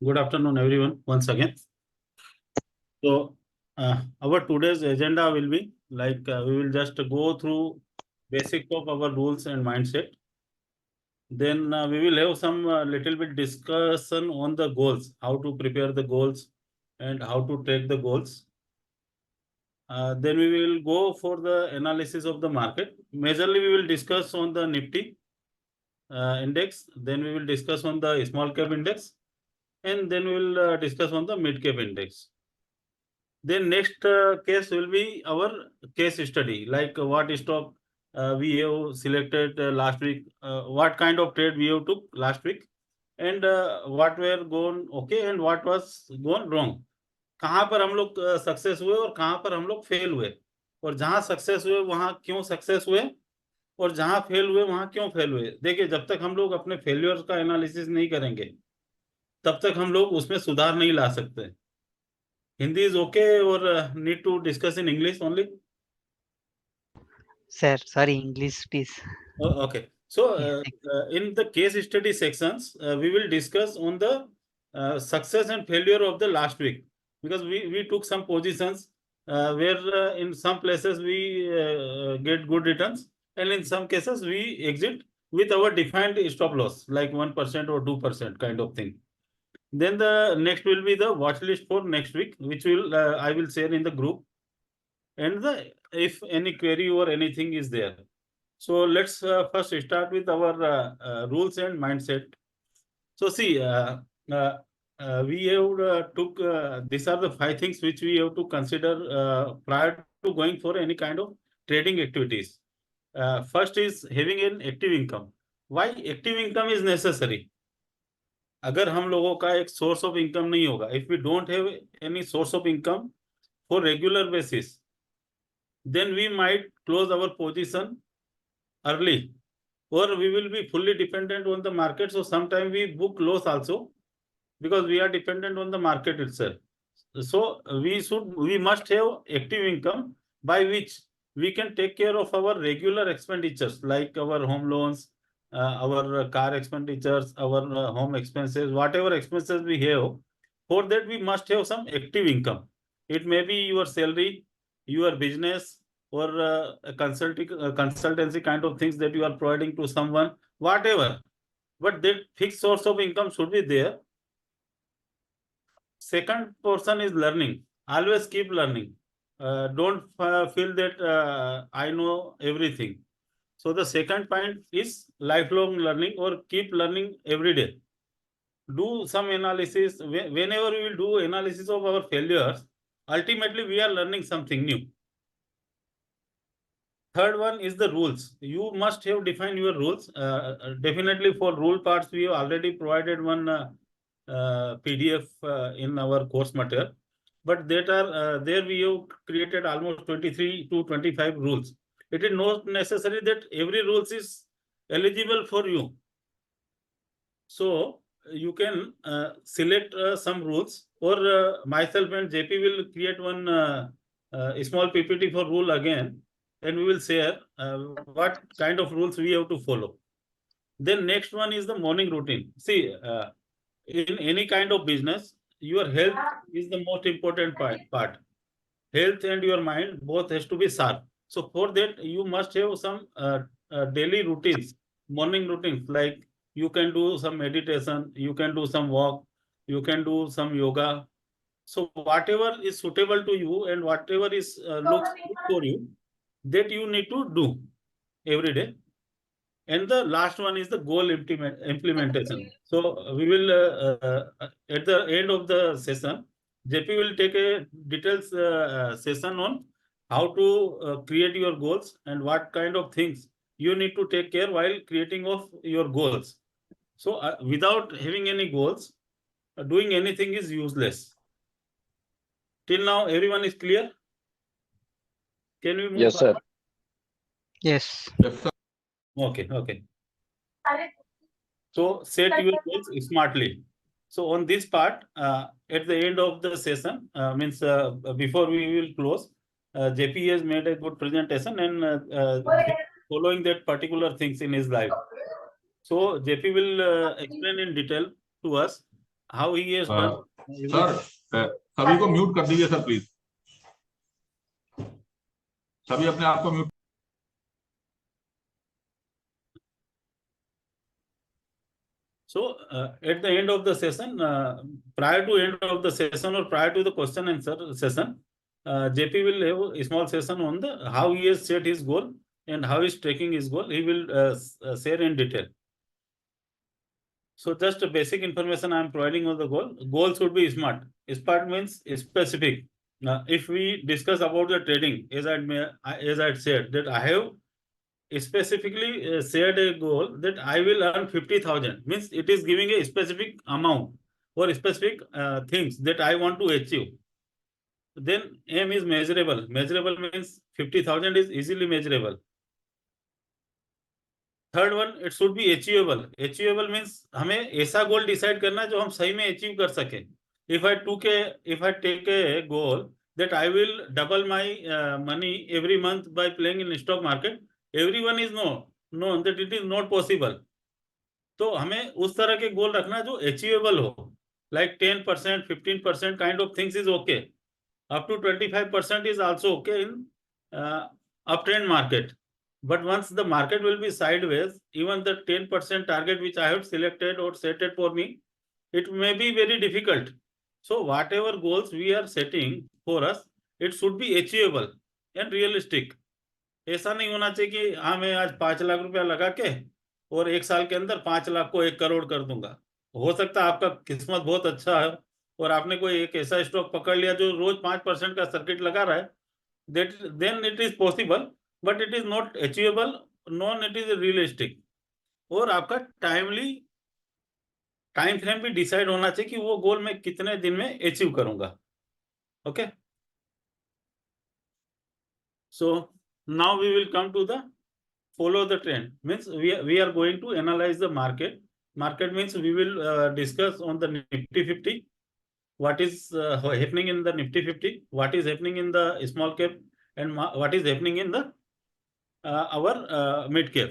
Good afternoon, everyone, once again. So, our today's agenda will be like we will just go through basic of our rules and mindset. Then we will have some little bit discussion on the goals, how to prepare the goals and how to take the goals. Then we will go for the analysis of the market. Majorly, we will discuss on the Nifty index. Then we will discuss on the small cap index, and then we will discuss on the mid cap index. Then next case will be our case study, like what stock we have selected last week, what kind of trade we have took last week, and what were gone okay and what was gone wrong. कहाँ पर हम लोग success हुए और कहाँ पर हम लोग फेल हुए, और जहाँ सक्सेस हुए वहाँ क्यों सक्सेस हुए, और जहाँ फेल हुए वहाँ क्यों फेल हुए. देखिए, जब तक हम लोग अपने फेल्योर का एनालिसिस नहीं करेंगे तब तक हम लोग उसमें सुधार नहीं ला सकते. Hindi is okay, or need to discuss in English only? Sir, sorry, English please. Oh, okay. So, Yeah, in the case study sections, we will discuss on the success and failure of the last week, because we took some positions where in some places we get good returns, and in some cases we exit with our defined stop loss, like 1% or 2% kind of thing. Then the next will be the watch list for next week, which will I will share in the group, and the if any query or anything is there. So let's first start with our rules and mindset. So see, we have took these are the 5 things which we have to consider prior to going for any kind of trading activities. First is having an active income. Why active income is necessary? अगर हम लोगों का एक source of income नहीं होगा, if we don't have any source of income for regular basis, then we might close our position early, or we will be fully dependent on the market. So sometimes we book loss also, because we are dependent on the market itself. So we must have active income by which we can take care of our regular expenditures, like our home loans, our car expenditures, our home expenses, whatever expenses we have. For that we must have some active income. It may be your salary, your business, or a consultancy kind of things that you are providing to someone, whatever. But that fixed source of income should be there. Second portion is learning. Always keep learning. Don't feel that I know everything. So the second point is lifelong learning, or keep learning every day. Do some analysis. Whenever we will do analysis of our failures, ultimately we are learning something new. Third one is the rules. You must have defined your rules. Definitely for rule parts, we have already provided one PDF in our course material. But that are there we have created almost 23 to 25 rules. It is not necessary that every rules is eligible for you. So you can select some rules, or myself and JP will create one small PPT for rule again, and we will share what kind of rules we have to follow. Then next one is the morning routine. See, in any kind of business, your health is the most important part. Health and your mind both has to be sharp. So for that, you must have some daily routines, morning routines, like you can do some meditation, you can do some walk, you can do some yoga. So whatever is suitable to you and whatever is looks good for you, that you need to do every day. And the last one is the goal implementation. So we will at the end of the session, JP will take a details session on how to create your goals and what kind of things you need to take care while creating of your goals. So without having any goals, doing anything is useless. Till now, everyone is clear? Can we move Yes, sir. forward? yes, Okay, okay. So set your goals smartly. So on this part, at the end of the session, means before we will close, JP has made a good presentation, and following that particular things in his life. So JP will explain in detail to us how he has done. Sir सभी को mute कर दीजिए sir please, सभी अपने आप को mute. So at the end of the session, prior to end of the session or prior to the question answer session, JP will have a small session on the how he has set his goal and how he is tracking his goal. He will share in detail. So just a basic information I am providing on the goal. Goal should be smart. Smart means specific. Now, if we discuss about the trading, as I said that I have specifically said a goal that I will earn 50,000, means it is giving a specific amount or specific things that I want to achieve. Then aim is measurable. Measurable means 50,000 is easily measurable. Third one, it should be achievable. Achievable means हमें ऐसा goal decide करना है जो हम सही में achieve कर सके. If I take a goal that I will double my money every month by playing in stock market, everyone is known that it is not possible. तो हमें उस तरह के गोल रखना जो अचीवेबल हो, like 10%, 15% kind of things is okay. Up to 25% is also okay in uptrend market. But once the market will be sideways, even the 10% target which I have selected or set it for me, it may be very difficult. So whatever goals we are setting for us, it should be achievable and realistic. ऐसा नहीं होना चाहिए कि हाँ मैं आज 5 लाख रुपया लगा के और 1 साल के अंदर 5 लाख को 1 करोड़ कर दूंगा. हो सकता है आपका किस्मत बहुत अच्छा है और आपने कोई एक ऐसा स्टॉक पकड़ लिया जो रोज 5% का सर्किट लगा रहा है, then it is possible, but it is not achievable, non it is realistic. और आपका टाइम फ्रेम भी डिसाइड होना चाहिए कि वो गोल मैं कितने दिन में अचीव करूंगा. Okay, so now we will come to the follow the trend. Means we are going to analyze the market. Market means we will discuss on the Nifty 50, what is happening in the Nifty 50, what is happening in the small cap, and what is happening in the our mid cap.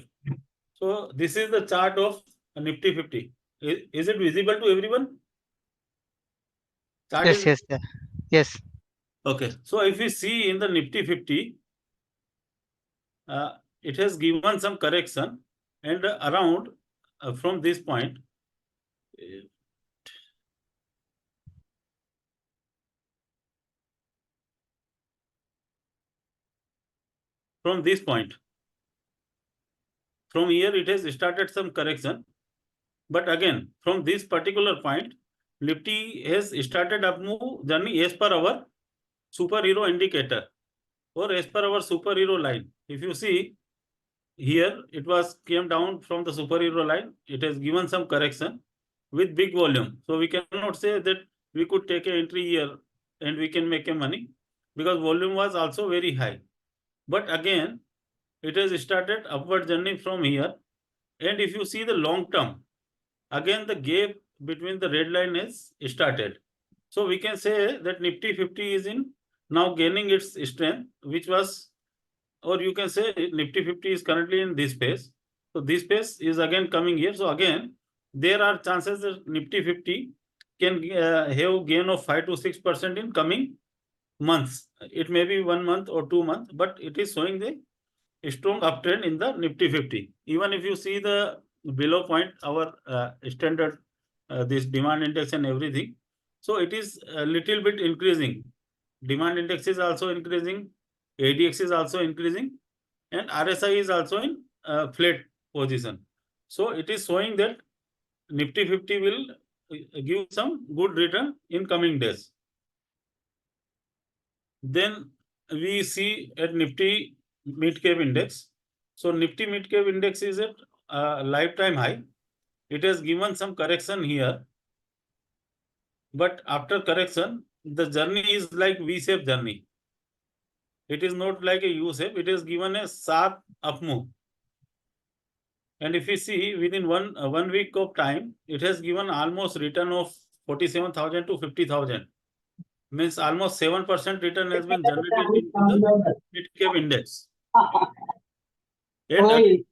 So this is the chart of Nifty 50. Is it visible to everyone? Chart Yes, yes, sir. Yes. Okay. So if we see in the Nifty 50, it has given some correction, and around from this point, from here it has started some correction, but again from this particular point Nifty has started up move journey as per our superhero indicator or as per our superhero line. If you see here, it was came down from the superhero line, it has given some correction with big volume. So we cannot say that we could take an entry here and we can make a money, because volume was also very high. But again it has started upward journey from here, and if you see the long term, again the gap between the red line is started. So we can say that Nifty 50 is in now gaining its strength, which was, or you can say Nifty 50 is currently in this phase. So this phase is again coming here. So again there are chances that Nifty 50 can have gain of 5 to 6% in coming months. It may be 1 month or 2 months, but it is showing the strong uptrend in the Nifty 50. Even if you see the below point, our standard this demand index and everything, so it is a little bit increasing. Demand index is also increasing, ADX is also increasing, and RSI is also in flat position. So it is showing that Nifty 50 will give some good return in coming days. Then we see at Nifty mid cap index. So Nifty mid cap index is at lifetime high. It has given some correction here, but after correction the journey is like V-shaped journey. It is not like a U-shape. It is given a sharp up move, and if you see within one week of time, it has given almost return of 47,000 to 50,000. Means almost 7% return has been generated in the mid-cap index. And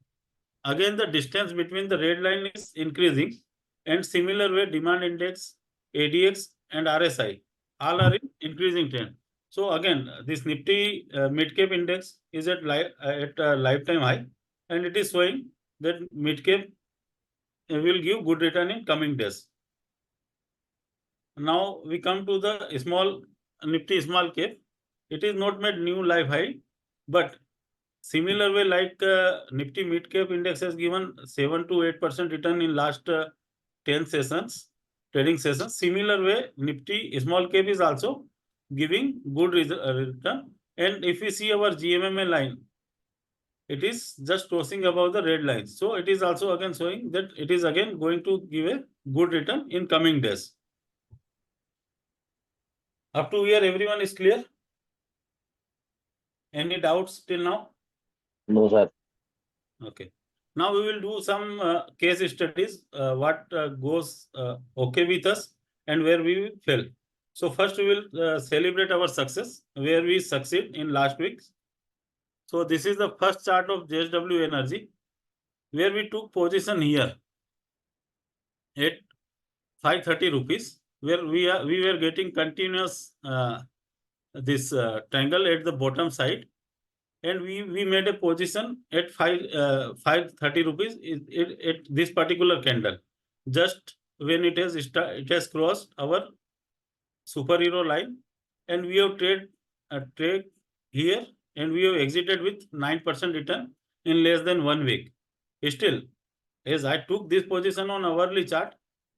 again the distance between the red line is increasing, and similar way demand index ADX and RSI all are in increasing trend. So again, this Nifty mid cap index is at lifetime high, and it is showing that mid cap will give good return in coming days. Now we come to the small Nifty small cap. It is not made new life high, but similar way like Nifty mid cap index has given 7 to 8% return in last 10 sessions, trading sessions. Similar way, Nifty small cap is also giving good return. And if we see our GMMA line, it is just crossing above the red line. So it is also again showing that it is again going to give a good return in coming days. Up to here, everyone is clear? Any doubts till now? No, sir. Okay. Now we will do some case studies, what goes okay with us and where we will fail. So first we will celebrate our success, where we succeed in last week. So this is the first chart of JSW Energy, where we took position here at 530 rupees, where we were getting continuous this triangle at the bottom side. And we made a position at 530 rupees at this particular candle. Just when it has crossed our superhero line, and we have trade here, and we have exited with 9% return in less than 1 week. Still, as I took this position on hourly chart,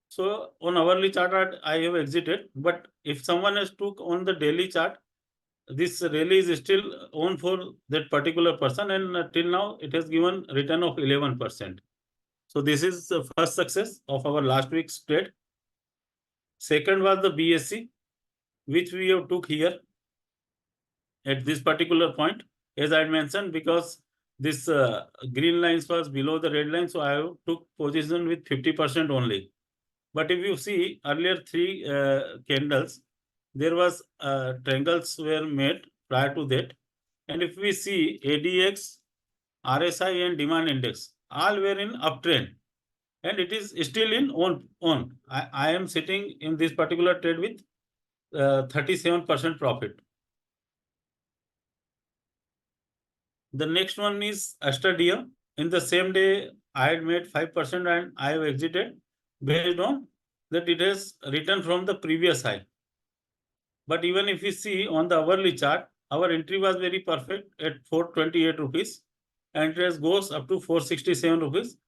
so on hourly chart I have exited. But if someone has took on the daily chart, this rally is still on for that particular person, and till now it has given return of 11%. So this is the first success of our last week's trade. Second was the BSC, which we have took here at this particular point, as I mentioned, because this green lines was below the red line, so I have took position with 50% only. But if you see earlier 3 candles, there was triangles were made prior to that. And if we see ADX, RSI and demand index, all were in uptrend. And it is still in on. I am sitting in this particular trade with 37% profit. The next one is Astadia. In the same day, I had made 5% and I have exited based on that it has returned from the previous high. But even if we see on the hourly chart, our entry was very perfect at 428 rupees, and it has goes up to 467 rupees.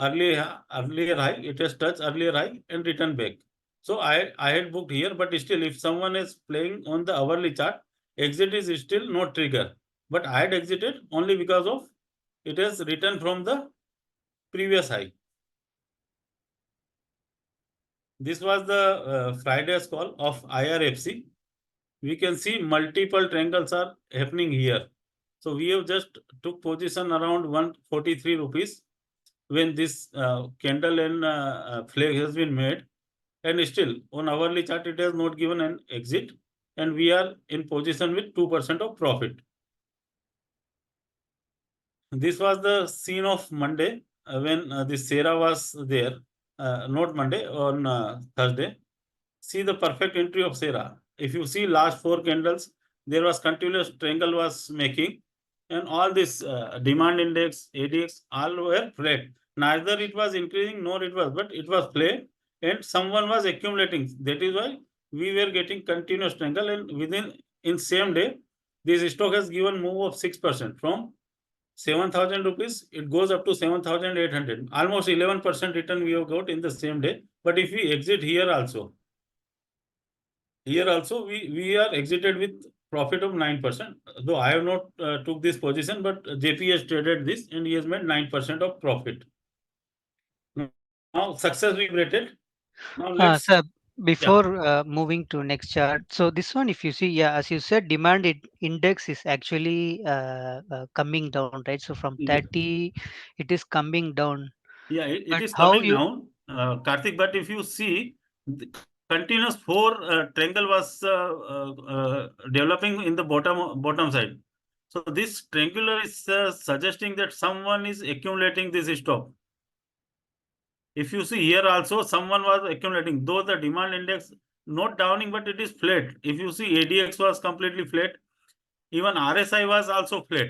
Earlier high, it has touched earlier high and returned back. So I had booked here, but still, if someone is playing on the hourly chart, exit is still not trigger. But I had exited only because of it has returned from the previous high. This was the Friday's call of IRFC. We can see multiple triangles are happening here. So we have just took position around 143 rupees when this candle and flag has been made. And still on hourly chart, it has not given an exit. And we are in position with 2% of profit. This was the scene of Monday when this Sera was there. Not Monday, on Thursday. See the perfect entry of Sera. If you see last 4 candles, there was continuous triangle was making, and all this demand index, ADX, all were flat. Neither it was increasing nor it was, but it was flat, and someone was accumulating. That is why we were getting continuous triangle, and in same day, this stock has given move of 6% from 7,000 rupees. It goes up to 7,800. Almost 11% return we have got in the same day. But if we exit here also, we are exited with profit of 9%. Though I have not took this position, but JP has traded this and he has made 9% of profit. Now success we rated. Now let's Sir, before moving to next chart, so this one, if you see, as you said, demand index is actually coming down, right? So from Yeah. 30, it is coming down. Yeah, it But is how coming you- down, Karthik. But if you see, the continuous 4 triangle was developing in the bottom side. So this triangular is suggesting that someone is accumulating this stock. If you see here also, someone was accumulating, though the demand index not downing, but it is flat. If you see ADX was completely flat, even RSI was also flat.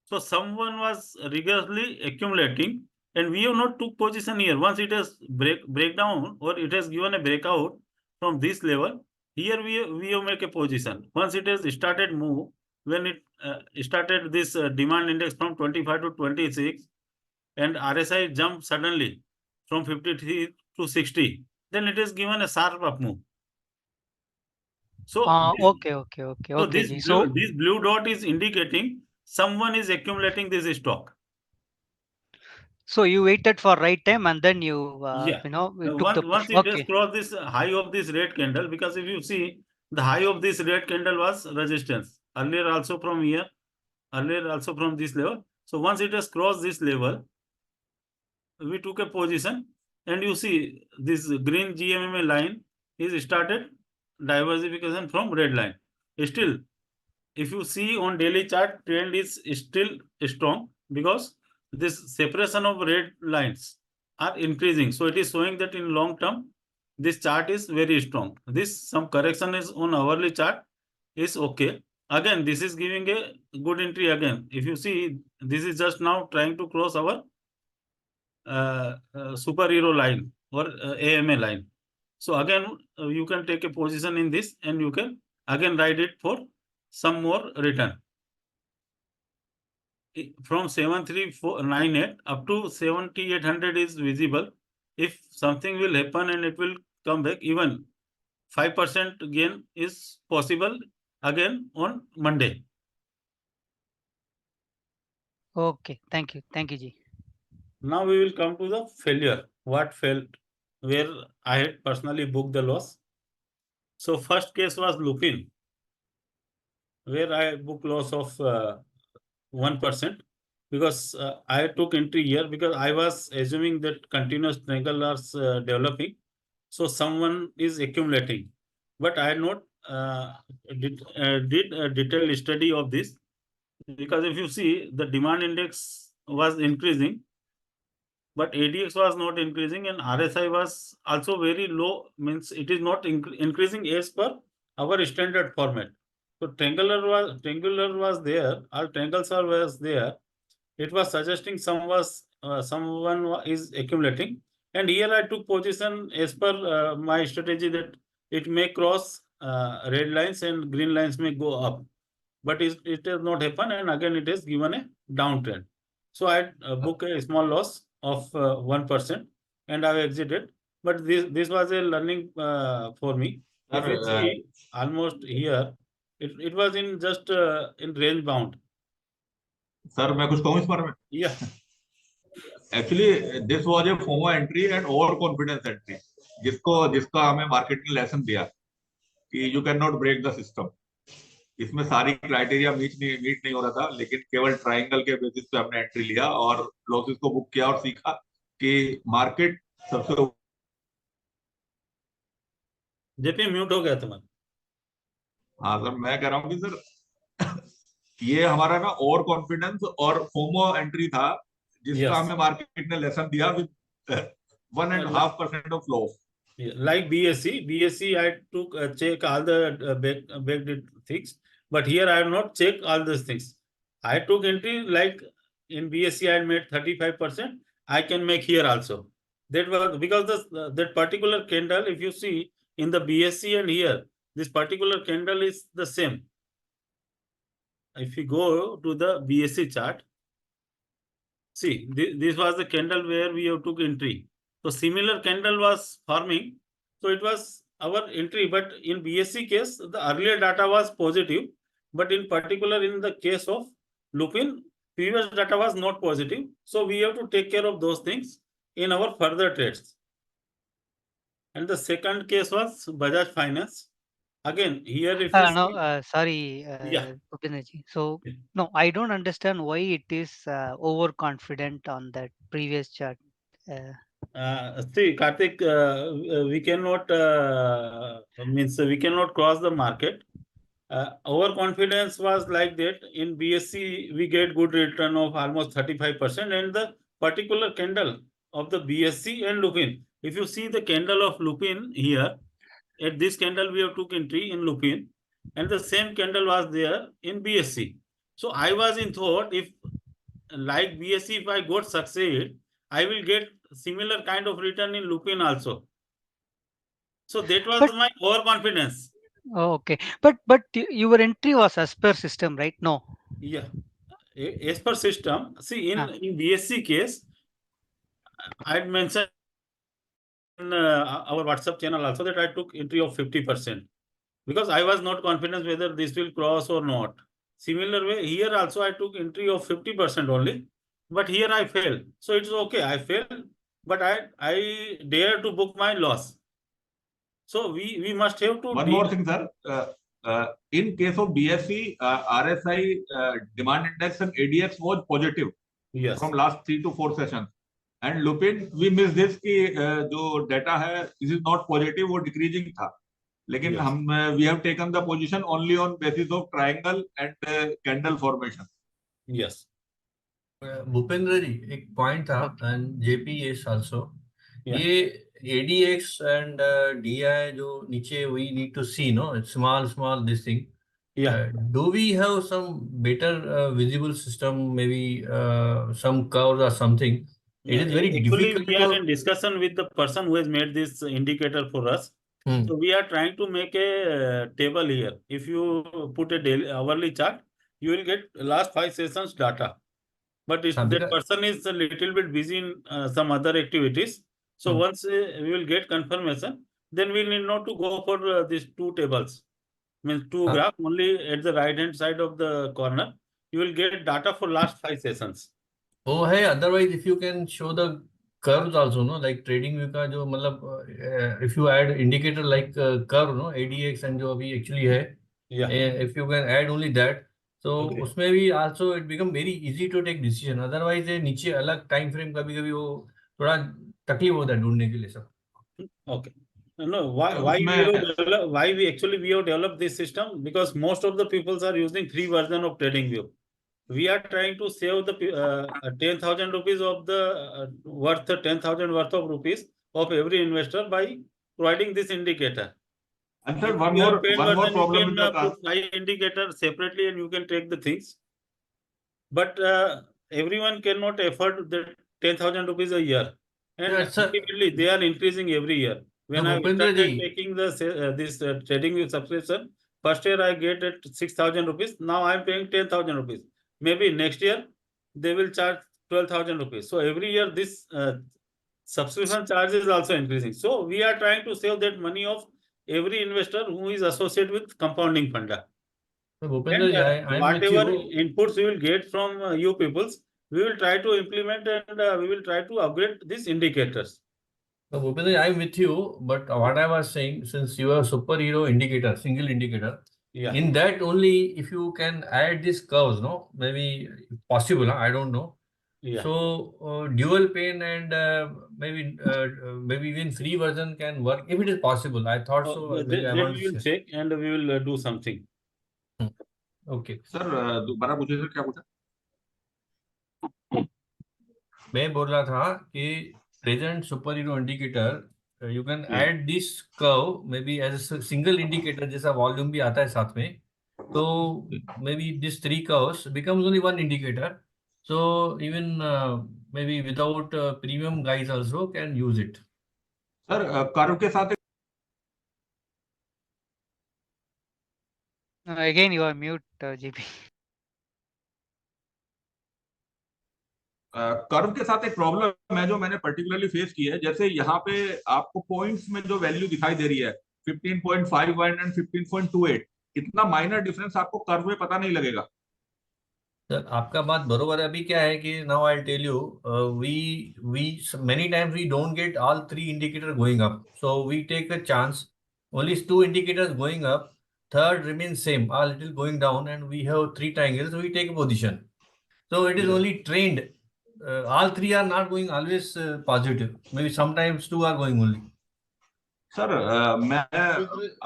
So someone was rigorously accumulating, and we have not took position here. Once it has breakdown or it has given a breakout from this level, here we have make a position. Once it has started move, when it started this demand index from 25 to 26, and RSI jumped suddenly from 53 to 60, then it is given a sharp up move. So Okay, Ji. So this blue dot is indicating someone is accumulating this stock. you waited for right time and then you Yeah. you took the Once push. it has Okay. crossed this high of this red candle, because if you see the high of this red candle was resistance earlier also from here, earlier also from this level. So once it has crossed this level, we took a position, and you see this green GMMA line is started diversification from red line. Still, if you see on daily chart, trend is still strong because this separation of red lines are increasing. So it is showing that in long term, this chart is very strong. This some correction is on hourly chart is okay. Again, this is giving a good entry again. If you see, this is just now trying to cross our superhero line or AMA line. So again, you can take a position in this, and you can again ride it for some more return. From 73498 up to 7800 is visible. If something will happen and it will come back, even 5% gain is possible again on Monday. Okay. Thank you, Ji. Now we will come to the failure. What failed, where I had personally booked the loss. So first case was Lupin, where I booked loss of 1%, because I took entry here because I was assuming that continuous triangle are developing. So someone is accumulating, but I had not did a detailed study of this, because if you see the demand index was increasing, but ADX was not increasing, and RSI was also very low, means it is not increasing as per our standard format. So triangular was there, all triangles was there. It was suggesting someone is accumulating, and here I took position as per my strategy that it may cross red lines and green lines may go up, but it has not happened, and again it has given a downtrend. So I book a small loss of 1%, and I exited. But this was a learning for me. If you see almost here, it was in just in range bound. Sir मैं कुछ कहूँ इस बारे में? Yeah. Actually, this was a FOMO entry and overconfidence entry, जिसका हमें market ने lesson दिया कि you cannot break the system. इसमें सारी क्राइटेरिया मीट नहीं हो रहा था, लेकिन केवल ट्रायंगल के बेसिस पे हमने एंट्री लिया और लॉसेस को बुक किया और सीखा कि मार्केट सबसे। जेपी म्यूट हो गया तुम्हारा। हाँ सर, मैं कह रहा हूँ कि सर ये हमारा ना ओवर कॉन्फिडेंस और फोमो एंट्री था, जिसका हमें मार्केट ने लेसन दिया with 1.5% of loss. Like BSC, I took check all the baked things, but here I have not checked all these things. I took entry like in BSC I made 35%. I can make here also. That was because that particular candle, if you see in the BSC and here, this particular candle is the same. If you go to the BSC chart, see this was the candle where we have took entry. So similar candle was forming, so it was our entry. But in BSC case, the earlier data was positive, but in particular in the case of Lupin, previous data was not positive. So we have to take care of those things in our further trades. And the second case was Bajaj Finance. Again, here if you No, sorry, Bhupender ji. So no, I don't understand why it is overconfident on that previous chart. See, Karthik, we cannot means we cannot cross the market. Overconfidence was like that. In BSC, we get good return of almost 35%, and the particular candle of the BSC and Lupin. If you see the candle of Lupin here, at this candle we have took entry in Lupin, and the same candle was there in BSC. So I was in thought, if like BSC, if I got succeed, I will get similar kind of return in Lupin also. So that was But my overconfidence. okay, but your entry was as per system, right? No. Yeah. As per system, see in BSC case, I had mentioned in our WhatsApp channel also that I took entry of 50% because I was not confident whether this will cross or not. Similar way, here also I took entry of 50% only, but here I failed. So it's okay, I failed, but I dare to book my loss. So we must have to One more thing, sir. In case of BSC, RSI demand index and ADX was positive yes. from last 3 to 4 sessions. And Lupin, we missed this कि जो data है, this is not positive, वो decreasing था. लेकिन Yes. हम we have taken the position only on basis of triangle and candle formation. Yes. Bhupendra जी एक point था and JPS also ये एडीएक्स एंड डीआई जो नीचे we need to see no small this thing do we have some better visible system, maybe some curves or something? It is very Actually, difficult we are in discussion with the person who has made this indicator for us. So we are trying to make a table here. If you put a daily hourly chart, you will get last 5 sessions data. But if that person is a little bit busy in some other activities, so once we will get confirmation, then we need not to go for these 2 tables. Means 2 graph only at the right hand side of the corner. You will get data for last 5 sessions. Oh, hey, otherwise if you can show the curves also, no, like trading view का जो मतलब if you add indicator like curve, no, ADX and जो अभी actually है, if you can add only that, so उसमें भी also it become very easy to take decision. Otherwise ये नीचे अलग time frame कभी-कभी वो थोड़ा तकलीफ होता है ढूंढने के लिए सब. Okay. No, why we actually have developed this system, because most of the people are using free version of TradingView. We are trying to save the 10,000 rupees of the worth 10,000 worth of rupees of every investor by providing this indicator. And sir, one more problem with the put 5 indicators separately and you can take the things. But everyone cannot afford the 10,000 rupees a year. And ultimately they are increasing every year. When I started taking the this TradingView subscription, first year I get it 6,000 rupees. Now I am paying 10,000 rupees. Maybe next year they will charge 12,000 rupees. So every year this subscription charge is also increasing. So we are trying to save that money of every investor who is associated with compounding funda. So Bhupendra, whatever inputs we will get from you peoples, we will try to implement and we will try to upgrade these indicators. So Bhupendra, I am with you, but what I was saying, since you have superhero indicator, single indicator, in that only if you can add these curves, no, maybe possible, I don't know. So dual pane and maybe even free version can work if it is possible. I thought so. Then we will check and we will do something. Okay. Sir, दोबारा पूछिए sir क्या पूछा? मैं बोल रहा था कि present superhero indicator, you can add this curve maybe as a single indicator जैसा volume भी आता है साथ में, तो maybe these 3 curves becomes only one indicator. So even maybe without premium guys also can use it. Sir, curve के साथ again you are mute, GP. Curve के साथ एक प्रॉब्लम है जो मैंने पर्टिकुलरली फेस की है. जैसे यहाँ पे आपको पॉइंट्स में जो वैल्यू दिखाई दे रही है 15.51 एंड 15.28, इतना माइनर डिफरेंस आपको कर्व में पता नहीं लगेगा. सर आपका बात बरोबर है. अभी क्या है कि now I tell you we many times we don't get all 3 indicators going up, so we take a chance only 2 indicators going up, third remains same, a little going down, and we have 3 triangles, so we take a position. So it is only trained. All 3 are not going always positive. Maybe sometimes 2 are going only. Sir मैं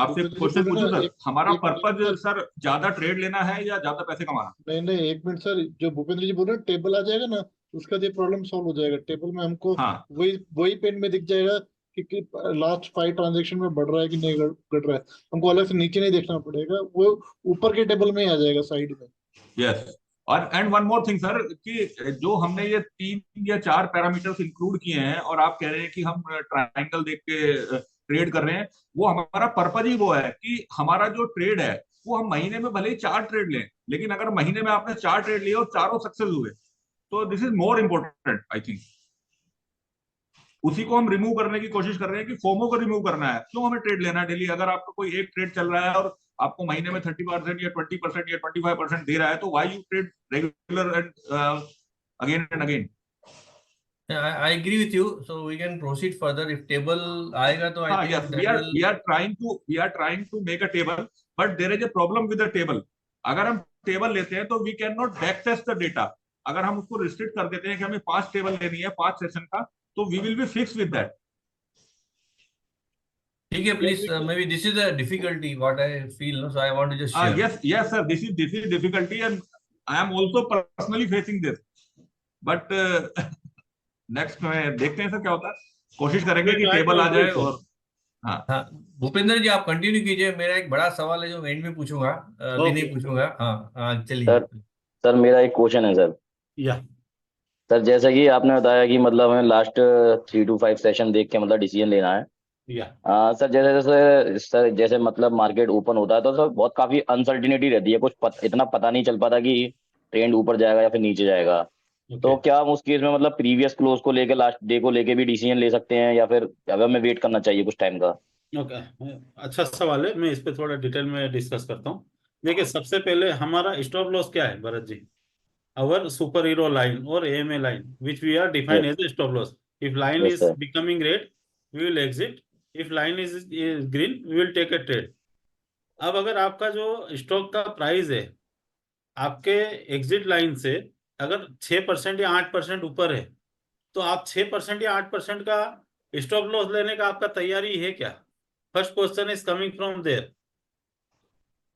आपसे question पूछूं sir, हमारा purpose sir ज्यादा trade लेना है या ज्यादा पैसे कमाना? नहीं, 1 मिनट सर, जो भूपेंद्र जी बोल रहे हैं टेबल आ जाएगा ना, उसका ये प्रॉब्लम सॉल्व हो जाएगा। टेबल में हमको हाँ वही पेन में दिख जाएगा कि लास्ट 5 ट्रांजेक्शन में बढ़ रहा है कि नहीं घट रहा है। हमको अलग से नीचे नहीं देखना पड़ेगा, वो ऊपर के टेबल में ही आ जाएगा साइड में। यस। और and one more thing sir, कि जो हमने ये 3 या 4 पैरामीटर्स इंक्लूड किए हैं और आप कह रहे हैं कि हम ट्रायंगल देख के ट्रेड कर रहे हैं, वो हमारा पर्पज ही वो है कि हमारा जो ट्रेड है वो हम महीने में भले ही 4 ट्रेड लें, लेकिन अगर महीने में आपने 4 ट्रेड लिए और चारों सक्सेस हुए तो this is more important I think. उसी को हम रिमूव करने की कोशिश कर रहे हैं कि फोमो को रिमूव करना है। क्यों हमें ट्रेड लेना है डेली? अगर आपका कोई एक ट्रेड चल रहा है और आपको महीने में 30% या 20% या 25% दे रहा है, तो why you trade regular and again and again? I agree with you. So we can proceed further. If table आएगा तो I हाँ, think yes, that will. we are trying to make a table, but there is a problem with the table. अगर हम table लेते हैं तो we cannot back test the data. अगर हम उसको रिस्ट्रिक्ट कर देते हैं कि हमें 5 टेबल लेनी है 5 सेशन का, तो we will be fixed with that. ठीक है, please. Maybe this is a difficulty what I feel. So I want to just share. Yes, sir. This is difficulty, and I am also personally facing this. But next में देखते हैं sir क्या होता है, कोशिश करेंगे कि टेबल आ जाए। और हाँ भूपेंद्र जी आप कंटिन्यू कीजिए, मेरा एक बड़ा सवाल है जो मैं एंड में पूछूंगा, अभी नहीं पूछूंगा। हाँ चलिए। सर मेरा एक क्वेश्चन है सर। या सर जैसा कि आपने बताया कि मतलब हमें लास्ट 3 to 5 सेशन देख के मतलब डिसीजन लेना है। या सर जैसे मतलब मार्केट ओपन होता है तो सर बहुत काफी अनसर्टिनिटी रहती है, कुछ इतना पता नहीं चल पाता कि ट्रेंड ऊपर जाएगा या फिर नीचे जाएगा। तो क्या हम उस केस में मतलब प्रीवियस क्लोज को लेके लास्ट डे को लेके भी डिसीजन ले सकते हैं या फिर अब हमें वेट करना चाहिए कुछ टाइम का? ओके, अच्छा सवाल है, मैं इस पे थोड़ा डिटेल में डिस्कस करता हूँ। देखिए, सबसे पहले हमारा स्टॉप लॉस क्या है Bharat ji? our superhero line or AMA line, which we are defined as a stop loss. If line Yes, is sir. becoming red, we will exit. If line is green, we will take a trade. अब अगर आपका जो stock का price है आपके exit line से अगर 6% या 8% ऊपर है, तो आप 6% या 8% का स्टॉप लॉस लेने का आपका तैयारी है क्या? First question is coming from there.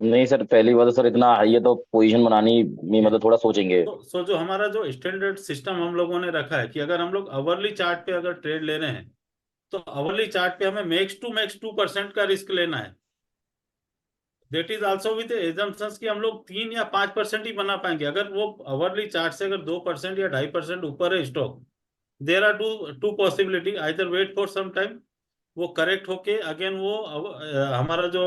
नहीं सर, पहली बात तो सर इतना हाई है तो पोजीशन बनानी में मतलब थोड़ा सोचेंगे। सो जो हमारा जो स्टैंडर्ड सिस्टम हम लोगों ने रखा है कि अगर हम लोग अवरली चार्ट पे अगर ट्रेड ले रहे हैं तो अवरली चार्ट पे हमें मैक्स टू मैक्स 2% का रिस्क लेना है। That is also with assumptions कि हम लोग 3 या 5% ही बना पाएंगे। अगर वो अवरली चार्ट से अगर 2% या 2.5% ऊपर है stock, there are two possibility, either wait for some time, वो करेक्ट होके अगेन वो हमारा जो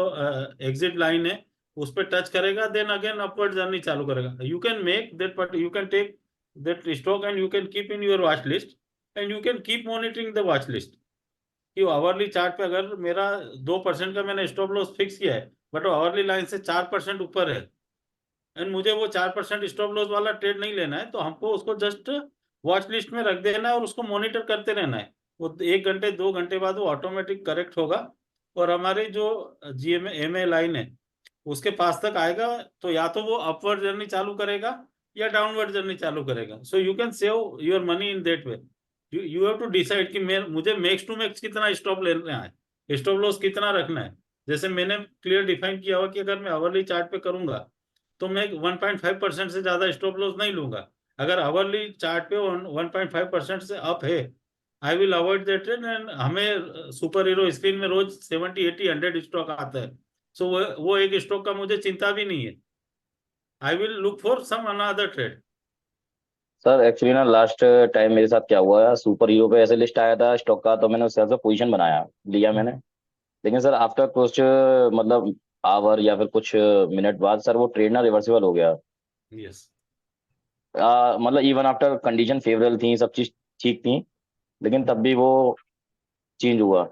एग्जिट लाइन है उस पर टच करेगा, देन अगेन अपवर्ड जर्नी चालू करेगा। You can make that, but you can take that stock and you can keep in your watch list and you can keep monitoring the watch list कि hourly chart पे अगर मेरा 2% का मैंने stop loss fix किया है but hourly line से 4% ऊपर है एंड मुझे वो 4% स्टॉप लॉस वाला ट्रेड नहीं लेना है, तो हमको उसको जस्ट वॉच लिस्ट में रख देना है और उसको मॉनिटर करते रहना है। वो 1 घंटे 2 घंटे बाद वो ऑटोमेटिक करेक्ट होगा और हमारी जो GMA लाइन है उसके पास तक आएगा, तो या तो वो अपवर्ड जर्नी चालू करेगा या डाउनवर्ड जर्नी चालू करेगा। So you can save your money in that way. You have to decide कि मुझे मैक्स टू मैक्स कितना स्टॉप लेना है, स्टॉप लॉस कितना रखना है। जैसे मैंने क्लियर डिफाइन किया हुआ कि अगर मैं आवरली चार्ट पे करूंगा तो मैं 1.5% से ज्यादा स्टॉप लॉस नहीं लूंगा। अगर आवरली चार्ट पे 1.5% से अप है, I will avoid that trade. And हमें सुपर हीरो स्क्रीन में रोज 70, 80, 100 स्टॉक आता है, सो वो एक स्टॉक का मुझे चिंता भी नहीं है। I will look for some another trade. Sir actually ना लास्ट टाइम मेरे साथ क्या हुआ है, सुपर हीरो पे ऐसे लिस्ट आया था स्टॉक का, तो मैंने उस हिसाब से पोजीशन बनाया लिया मैंने। लेकिन सर आफ्टर कुछ मतलब आवर या फिर कुछ मिनट बाद सर वो ट्रेड ना रिवर्सिबल हो गया। यस, मतलब इवन आफ्टर कंडीशन फेवरेबल थी, सब चीज ठीक थी, लेकिन तब भी वो चेंज हुआ।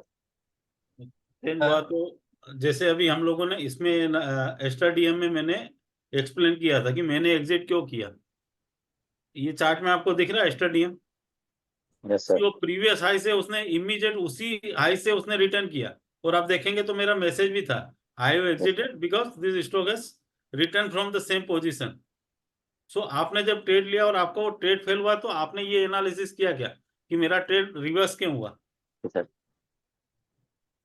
तो जैसे अभी हम लोगों ने इसमें एक्स्ट्रा डीएम में मैंने एक्सप्लेन किया था कि मैंने एग्जिट क्यों किया। ये चार्ट में आपको दिख रहा है एक्स्ट्रा डीएम। Yes sir. जो प्रीवियस हाई से उसने इमीडिएट उसी हाई से उसने रिटर्न किया और आप देखेंगे तो मेरा मैसेज भी था, I have exited because this stock has return from the same position. So आपने जब ट्रेड लिया और आपका वो ट्रेड फेल हुआ तो आपने ये एनालिसिस किया क्या कि मेरा ट्रेड रिवर्स क्यों हुआ?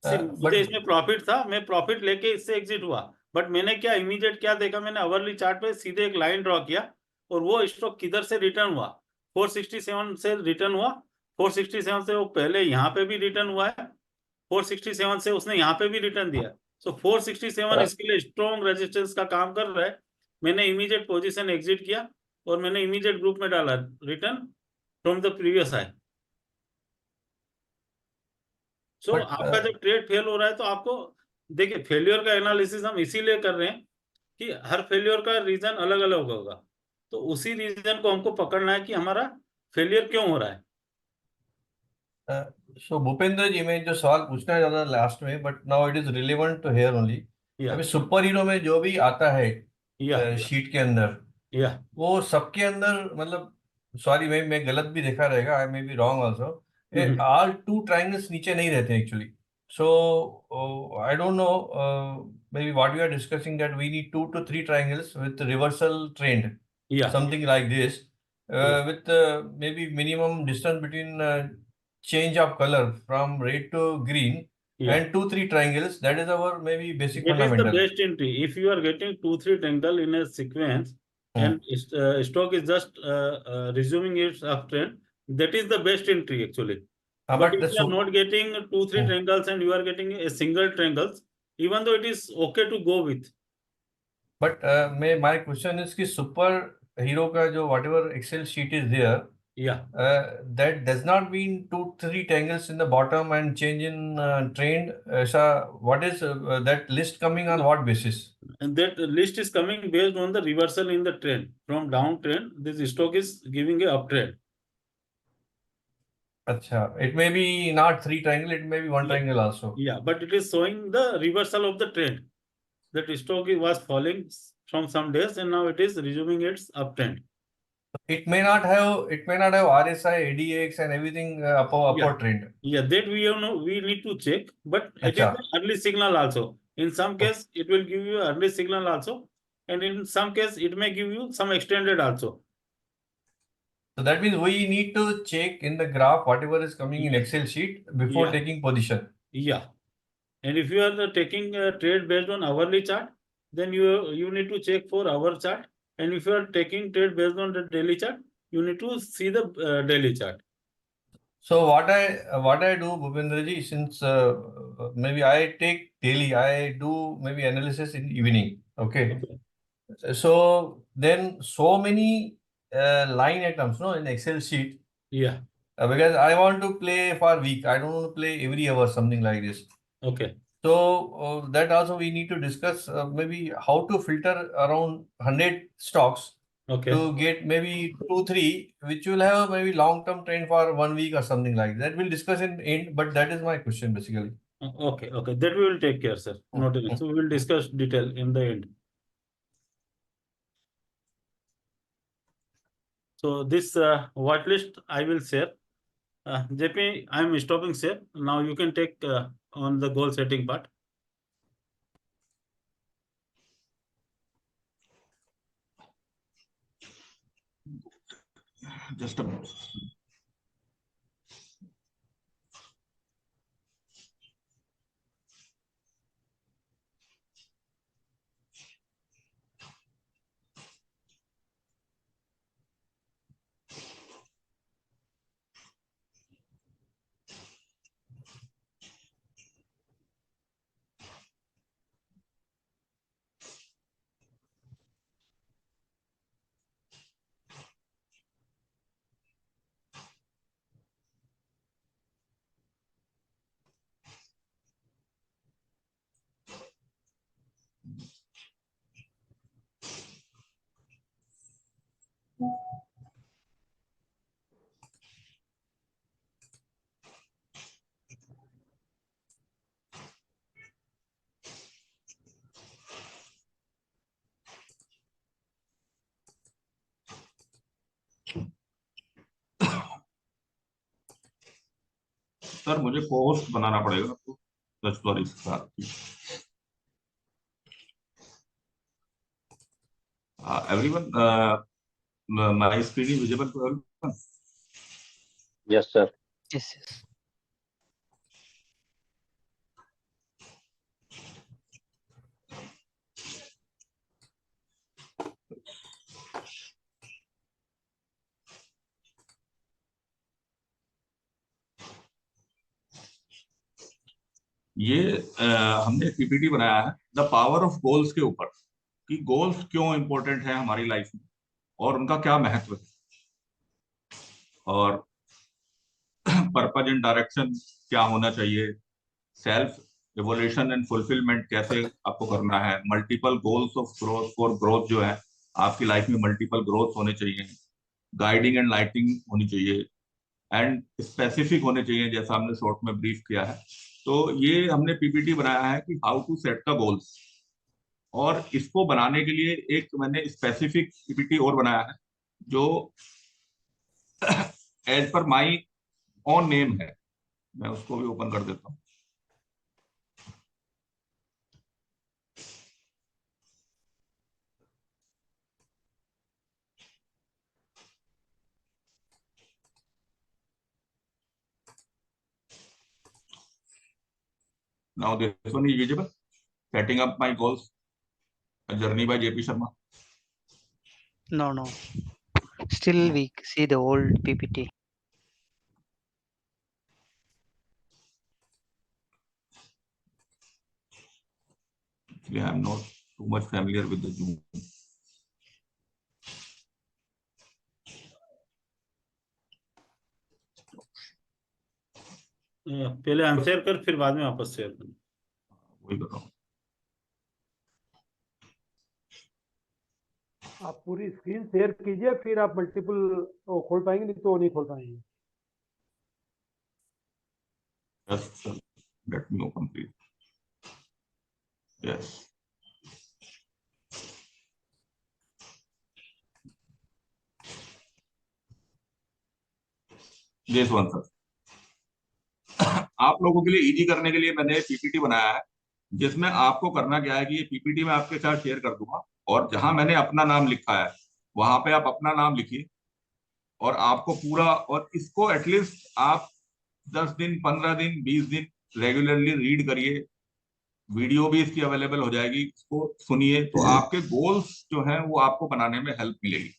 सर मुझे इसमें प्रॉफिट था, मैं प्रॉफिट लेके इससे एग्जिट हुआ, बट मैंने क्या इमीडिएट क्या देखा, मैंने अवरली चार्ट पे सीधे एक लाइन ड्रॉ किया और वो स्टॉक किधर से रिटर्न हुआ 467 से रिटर्न हुआ, 467 से वो पहले यहाँ पे भी रिटर्न हुआ है, 467 से उसने यहाँ पे भी रिटर्न दिया। सो 467 इसके लिए स्ट्रॉन्ग रेजिस्टेंस का काम कर रहा है। मैंने इमीडिएट पोजीशन एग्जिट किया और मैंने इमीडिएट ग्रुप में डाला return from the previous high. So But, आपका जब ट्रेड फेल हो रहा है तो आपको देखिए, फेलियर का एनालिसिस हम इसीलिए कर रहे हैं कि हर फेलियर का रीजन अलग अलग होगा, तो उसी रीजन को हमको पकड़ना है कि हमारा फेलियर क्यों हो रहा है। सो भूपेंद्र जी, मैं जो सवाल पूछना चाहता था लास्ट में, but now it is relevant to here only. या अभी सुपर हीरो में जो भी आता है या शीट के अंदर, या वो सबके अंदर, मतलब सॉरी मैं गलत भी देखा रहेगा, I may be wrong also, all two triangles नीचे नहीं रहते actually. So I don't know, may be what we are discussing, that we need 2 to 3 triangles with reversal trend, या something like this, Yeah. with maybe minimum distance between change of color from red to green, Yeah. and 2 3 triangles. That is our maybe basic That is the fundamental. best entry. If you are getting 2-3 triangle in a sequence and stock is just resuming its uptrend, that is the best entry actually. But But if the you are not getting 2-3 triangles and you are getting a single triangles, even though it is okay to go with. But my question is कि super hero का जो whatever Excel sheet is there, Yeah. that does not mean 2 3 tangles in the bottom and change in trend. ऐसा what is that list coming on what basis? And that list is coming based on the reversal in the trend. From downtrend, this stock is giving a uptrend. अच्छा, it may be not 3 triangle, it may be 1 Yeah. triangle also. Yeah, but it is showing the reversal of the trend. That stock was falling from some days and now it is resuming its uptrend. It may not have RSI, ADX and everything upward trend. Yeah, that we know we need to check, but it is Acha. an early signal also. In some case, it will give you early signal also, and in some case, it may give you some extended also. So that means we need to check in the graph whatever is coming in Yeah. Excel sheet before Yeah. taking position. Yeah, and if you are taking a trade based on hourly chart, then you need to check for hour chart, and if you are taking trade based on the daily chart, you need to see the daily chart. So what I do, Bhupendra ji, since maybe I take daily, I do maybe analysis in evening. Okay. So then so many line items, no, in Excel sheet, Yeah. because I want to play for week. I don't want to play every hour, something like this. Okay. So that also we need to discuss maybe how to filter around 100 stocks Okay. to get maybe 2 3 which will have maybe long term trend for 1 week or something like that. We'll discuss in end, but that is my question basically. Okay. Okay. That we will take care, sir. Not an issue. So we will discuss detail in the end. So this white list I will share. JP, I am stopping share. Now you can take on the goal setting part. Just a minute. Sir मुझे post बनाना पड़ेगा आपको, sorry everyone, my screen is visible to everyone? Yes, sir. Yes, yes. ये हमने PPT बनाया है the power of goals के ऊपर, कि गोल्स क्यों इंपॉर्टेंट है हमारी लाइफ में और उनका क्या महत्व है, और पर्पज एंड डायरेक्शन क्या होना चाहिए, सेल्फ इवोल्यूशन एंड फुलफिलमेंट कैसे आपको करना है, multiple goals of growth for growth जो है आपकी लाइफ में मल्टीपल ग्रोथ होने चाहिए, गाइडिंग एंड लाइटिंग होनी चाहिए, एंड स्पेसिफिक होने चाहिए, जैसा हमने शॉर्ट में ब्रीफ किया है। तो ये हमने पीपीटी बनाया है कि how to set the goals, और इसको बनाने के लिए एक मैंने स्पेसिफिक पीपीटी और बनाया है जो as per my own name है। मैं उसको भी ओपन कर देता हूँ। Now this one is visible. Setting up my goals. A journey by JP Sharma. No. Still we see the old PPT. Actually, I am not too much familiar with the Zoom. पहले unshare कर, फिर बाद में वापस share कर। वही कर रहा हूँ। आप पूरी स्क्रीन शेयर कीजिए, फिर आप मल्टीपल खोल पाएंगे, नहीं तो नहीं खोल पाएंगे। Just let me open please. Yes. This one sir. आप लोगों के लिए इजी करने के लिए मैंने पीपीटी बनाया है, जिसमें आपको करना क्या है कि ये पीपीटी मैं आपके साथ शेयर कर दूंगा, और जहां मैंने अपना नाम लिखा है वहां पे आप अपना नाम लिखिए, और आपको पूरा, और इसको एटलीस्ट आप 10 दिन 15 दिन 20 दिन रेगुलरली रीड करिए। वीडियो भी इसकी अवेलेबल हो जाएगी, इसको सुनिए, तो आपके गोल्स जो हैं वो आपको बनाने में हेल्प मिलेगी।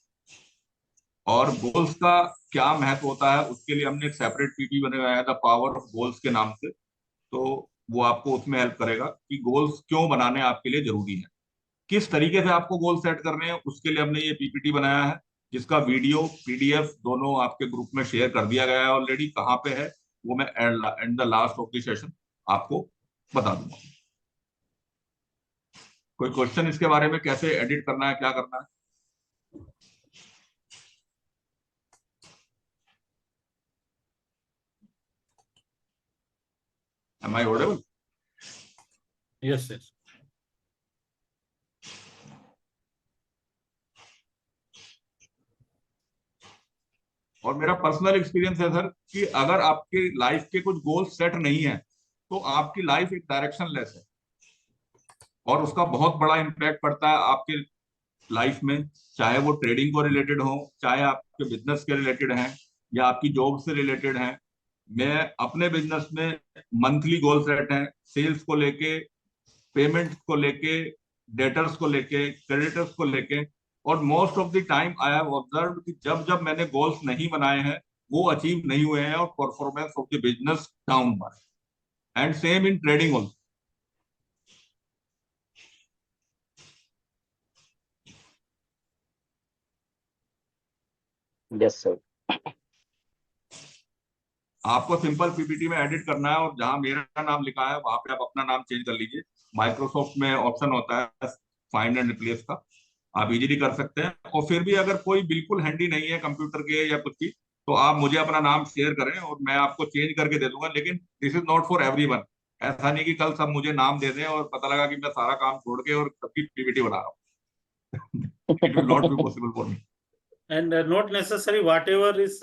और गोल्स का क्या महत्व होता है उसके लिए हमने एक सेपरेट पीपी बनाया है द पावर ऑफ गोल्स के नाम से, तो वो आपको उसमें हेल्प करेगा कि गोल्स क्यों बनाने आपके लिए जरूरी है, किस तरीके से आपको गोल सेट करने हैं, उसके लिए हमने ये पीपीटी बनाया है, जिसका वीडियो पीडीएफ दोनों आपके ग्रुप में शेयर कर दिया गया है ऑलरेडी। कहाँ पे है वो मैं and the last of the session आपको बता दूंगा। कोई क्वेश्चन इसके बारे में, कैसे एडिट करना है, क्या करना है? Am I audible? Yes. और मेरा पर्सनल एक्सपीरियंस है सर कि अगर आपके लाइफ के कुछ गोल सेट नहीं है तो आपकी लाइफ एक डायरेक्शन लेस है, और उसका बहुत बड़ा इम्पैक्ट पड़ता है आपके लाइफ में, चाहे वो ट्रेडिंग को रिलेटेड हो, चाहे आपके बिजनेस के रिलेटेड हैं, या आपकी जॉब से रिलेटेड हैं। मैं अपने बिजनेस में मंथली गोल सेट है, सेल्स को लेके, पेमेंट को लेके, डेटर्स को लेके, क्रेडिटर्स को लेके, और most of the time I have observed कि जब जब मैंने गोल्स नहीं बनाए हैं वो अचीव नहीं हुए हैं, और performance of the business down हुआ है। And same in trading also. Yes sir. आपको सिंपल पीपीटी में एडिट करना है, और जहां मेरा नाम लिखा है वहां पे आप अपना नाम चेंज कर लीजिए। माइक्रोसॉफ्ट में ऑप्शन होता है फाइंड एंड रिप्लेस का, आप इजीली कर सकते हैं। और फिर भी अगर कोई बिल्कुल हैंडी नहीं है कंप्यूटर के या कुछ की, तो आप मुझे अपना नाम शेयर करें और मैं आपको चेंज करके दे दूंगा। लेकिन this is not for everyone. ऐसा नहीं कि कल सब मुझे नाम दे दें और पता लगा कि मैं सारा काम छोड़ के और सबकी पीपीटी बना रहा हूँ। It will not be possible for me. And not necessary whatever is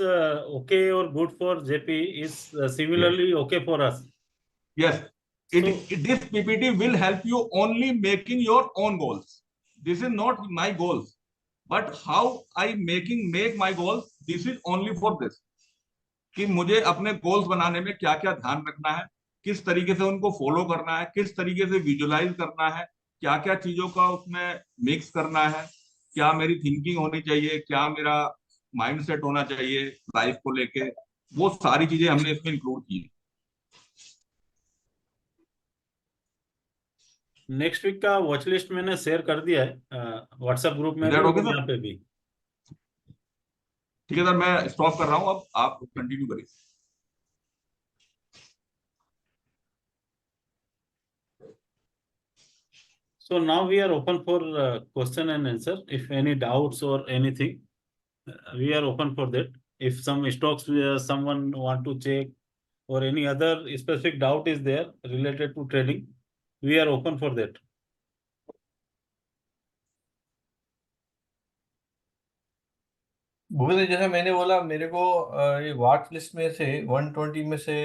okay or good for JP is similarly okay for us. Yes, this PPT will help you only making your own goals. This is not my goals, but how I make my goals. This is only for this. कि मुझे अपने goals बनाने में क्या क्या ध्यान रखना है, किस तरीके से उनको फॉलो करना है, किस तरीके से विजुलाइज करना है, क्या क्या चीजों का उसमें मिक्स करना है, क्या मेरी थिंकिंग होनी चाहिए, क्या मेरा माइंडसेट होना चाहिए लाइफ को लेके, वो सारी चीजें हमने इसमें इंक्लूड की। नेक्स्ट वीक का वॉच लिस्ट मैंने शेयर कर दिया है व्हाट्सएप ग्रुप में Is भी that okay, और sir? यहाँ पे भी। ठीक है सर, मैं स्टॉप कर रहा हूँ, अब आप कंटिन्यू करिए। So now we are open for question and answer. If any doubts or anything, we are open for that. If some stocks someone want to check or any other specific doubt is there related to trading, we are open for that. Bhupendra, जैसा मैंने बोला, मेरे को ये watch list में से 120 में से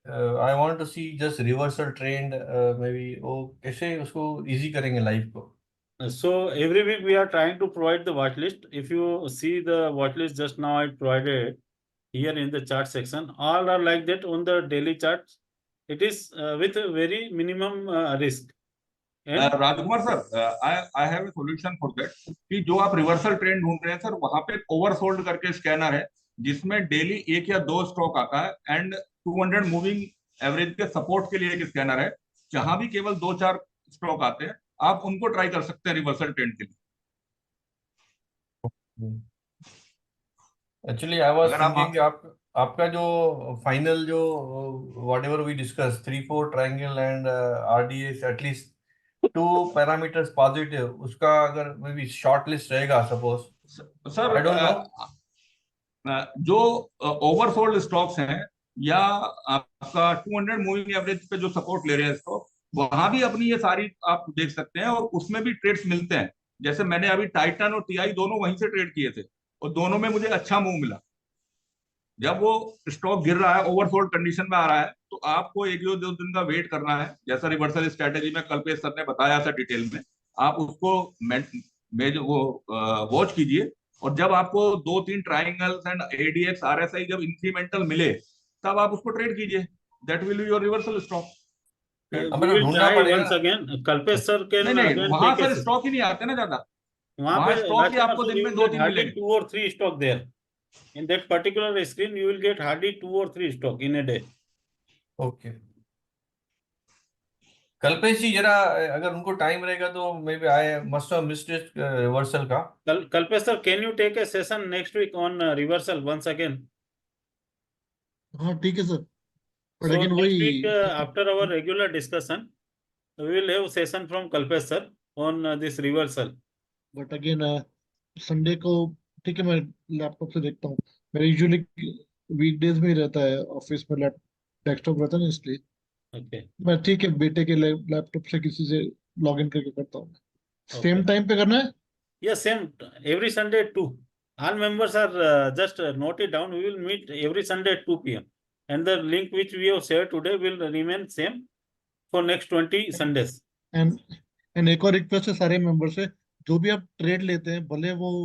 I want to see just reversal trend, may be वो कैसे उसको इजी करेंगे लाइफ को। So every week we are trying to provide the watch list. If you see the watch list just now I provided here in the chart section, all are like that on the daily charts. It is with a very minimum risk. And Rajkumar sir, I have a solution for that, कि जो आप reversal trend ढूंढ रहे हैं sir, वहां पे oversold करके scanner है जिसमें डेली 1 या 2 स्टॉक आता है, एंड 200 मूविंग एवरेज के सपोर्ट के लिए एक स्कैनर है, जहां भी केवल 2-4 स्टॉक आते हैं, आप उनको ट्राई कर सकते हैं रिवर्सल ट्रेंड के लिए। एक्चुअली आई वाज अगर आप थिंकिंग कि आपका जो फाइनल जो whatever we discuss 3-4 triangle and RDS at least 2 parameters positive, उसका अगर मे बी शॉर्ट लिस्ट रहेगा suppose, sir I don't know. जो ओवरसोल्ड स्टॉक्स हैं या आपका 200 मूविंग एवरेज पे जो सपोर्ट ले रहे हैं स्टॉक, वहां भी अपनी ये सारी आप देख सकते हैं, और उसमें भी ट्रेड्स मिलते हैं। जैसे मैंने अभी टाइटन और टीआई दोनों वहीं से ट्रेड किए थे, और दोनों में मुझे अच्छा मूव मिला। जब वो स्टॉक गिर रहा है, ओवरसोल्ड कंडीशन में आ रहा है, तो आपको 1-2 दिन का वेट करना है, जैसा रिवर्सल स्ट्रेटेजी में कल्पेश सर ने बताया था डिटेल में। आप उसको वॉच कीजिए, और जब आपको 2-3 ट्राइंगल्स एंड एडीएक्स आरएसआई जब इंक्रीमेंटल मिले, तब आप उसको ट्रेड कीजिए। That will be your reversal stock. we हमें will ढूंढना try पड़ेगा। once again. Kalpesh sir can नहीं नहीं, again वहां take a सर स्टॉक ही नहीं आते ना ज्यादा, वहाँ वहां पे स्टॉक ही राजकुमार आपको sir, दिन you में will get 2-3 hardly मिलेंगे। 2 or 3 stock there. In that particular screen, you will get hardly 2 or 3 stock in a day. Okay Kalpesh ji, जरा अगर उनको टाइम रहेगा तो may be I must have missed it reversal का। Kalpesh sir, can you take a session next week on reversal once again? हाँ ठीक है sir, but So again next वही week after our regular discussion, we will have session from Kalpesh sir on this reversal. But again Sunday को ठीक है, मैं laptop से देखता हूँ। मेरा यूजुअली वीकडेज में ही रहता है, ऑफिस में डेस्कटॉप रहता है ना, इसलिए Okay. मैं ठीक है बेटे के लैपटॉप से किसी से लॉग इन करके करता हूँ। Same Okay. टाइम पे करना है। Yes, same every Sunday at 2. All members are just note it down. We will meet every Sunday at 2 p.m. And the link which we have shared today will remain same for next 20 Sundays. And and एक और request है सारे member से, जो भी आप trade लेते हैं, भले वो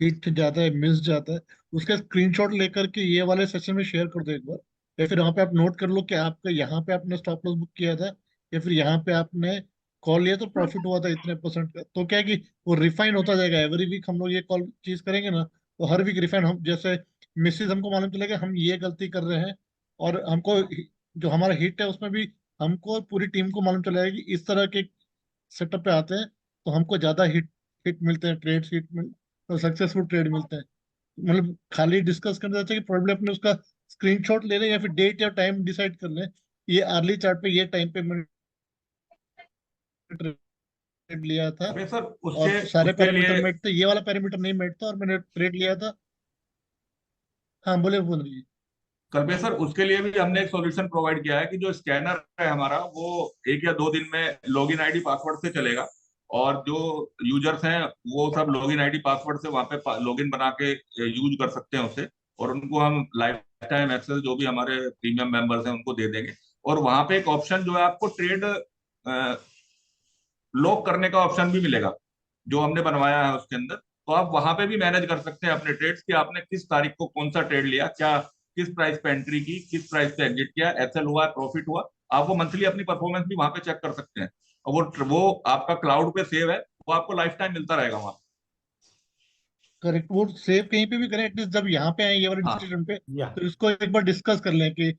हिट जाता है मिस जाता है, उसका स्क्रीनशॉट लेकर के ये वाले सेशन में शेयर कर दो एक बार, या फिर वहाँ पे आप नोट कर लो कि आपका यहाँ पे आपने स्टॉप लॉस बुक किया था, या फिर यहाँ पे आपने कॉल लिया तो प्रॉफिट हुआ था इतने परसेंट का। तो क्या है कि वो रिफाइन होता जाएगा। एवरी वीक हम लोग ये कॉल चीज करेंगे ना, तो हर वीक रिफाइन, हम जैसे मिसेज हमको मालूम चलेगा हम ये गलती कर रहे हैं, और हमको जो हमारा हिट है उसमें भी हमको पूरी टीम को मालूम चलेगा कि इस तरह के सेटअप पे आते हैं तो हमको ज्यादा हिट हिट मिलते हैं, ट्रेड हिट मिल सक्सेसफुल ट्रेड मिलते हैं। मतलब खाली डिस्कस करने से अच्छा कि प्रॉब्लम अपने उसका स्क्रीनशॉट ले लें, या फिर डेट या टाइम डिसाइड कर लें, ये अर्ली चार्ट पे ये टाइम पे मैंने ट्रेड लिया था, अरे सर, और उसके सारे उसके लिए पैरामीटर मेट थे, ये वाला पैरामीटर नहीं मेट था और मैंने ट्रेड लिया था। हाँ बोल रही कल्पेश सर, उसके लिए भी हमने एक सॉल्यूशन प्रोवाइड किया है, कि जो स्कैनर है हमारा, वो 1 या 2 दिन में लॉगिन आईडी पासवर्ड से चलेगा, और जो यूजर्स हैं वो सब लॉगिन आईडी पासवर्ड से वहां पे लॉगिन बना के यूज कर सकते हैं उसे, और उनको हम लाइफ टाइम एक्सेस जो भी हमारे प्रीमियम मेंबर्स हैं उनको दे देंगे। और वहां पे एक ऑप्शन जो है, आपको ट्रेड लॉक करने का ऑप्शन भी मिलेगा, जो हमने बनवाया है उसके अंदर। तो आप वहां पे भी मैनेज कर सकते हैं अपने ट्रेड्स, कि आपने किस तारीख को कौन सा ट्रेड लिया, क्या किस प्राइस पे एंट्री की, किस प्राइस पे एग्जिट किया, एसएल हुआ, प्रॉफिट हुआ। आप वो मंथली अपनी परफॉर्मेंस भी वहां पे चेक कर सकते हैं, और वो आपका क्लाउड पे सेव है, वो आपको लाइफ टाइम मिलता रहेगा वहां। करेक्ट, वो सेव कहीं पे भी करें, एटलीस्ट जब यहाँ पे आए ये वाले हाँ डिस्कशन पे, Yeah. तो इसको एक बार डिस्कस कर लें कि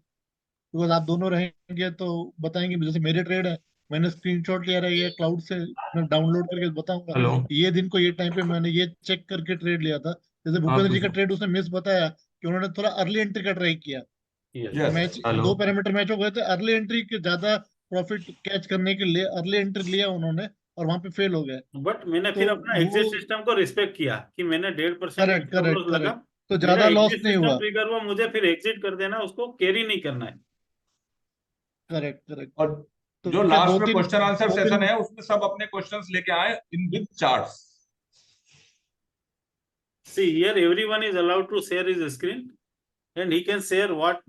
बिकॉज आप दोनों रहेंगे तो बताएंगे, जैसे मेरे ट्रेड है, मैंने स्क्रीनशॉट लिया है, ये क्लाउड से मैं डाउनलोड करके बताऊंगा हेलो ये दिन को ये टाइम पे मैंने ये चेक करके ट्रेड लिया था। जैसे आप भूपेंद्र जी का दूसरा ट्रेड उसने मिस बताया कि उन्होंने थोड़ा अर्ली एंट्री का ट्राई किया, Yes. Yes match hello 2 parameter match हो गए थे, अर्ली एंट्री के ज्यादा प्रॉफिट कैच करने के लिए अर्ली एंट्री लिया उन्होंने और वहां पे फेल हो गए। बट मैंने तो फिर अपना वो एग्जिट सिस्टम को रिस्पेक्ट किया कि मैंने 1.5% करेक्ट स्टॉप करेक्ट लॉस लगा, करेक्ट, तो मेरा ज्यादा लॉस एग्जिट नहीं सिस्टम हुआ। ट्रिगर हुआ, मुझे फिर एग्जिट कर देना, उसको कैरी नहीं करना है। Correct correct. और तो जो क्या लास्ट में क्वेश्चन आंसर दो सेशन दिन है उसमें सब अपने क्वेश्चंस लेके आए in with charts. See, here everyone is allowed to share his screen and he can share what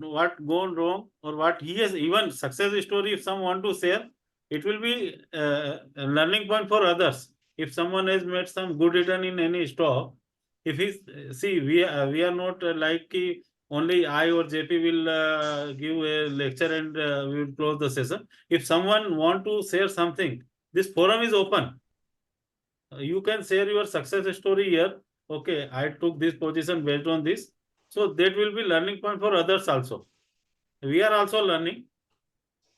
gone wrong or what he has, even success story. If some want to share, it will be a learning point for others. If someone has made some good return in any stock, if he's see, we are not like ki only I or JP will give a lecture and we will close the session. If someone want to share something, this forum is open. You can share your success story here. Okay, I took this position based on this. So that will be learning point for others also. We are also learning.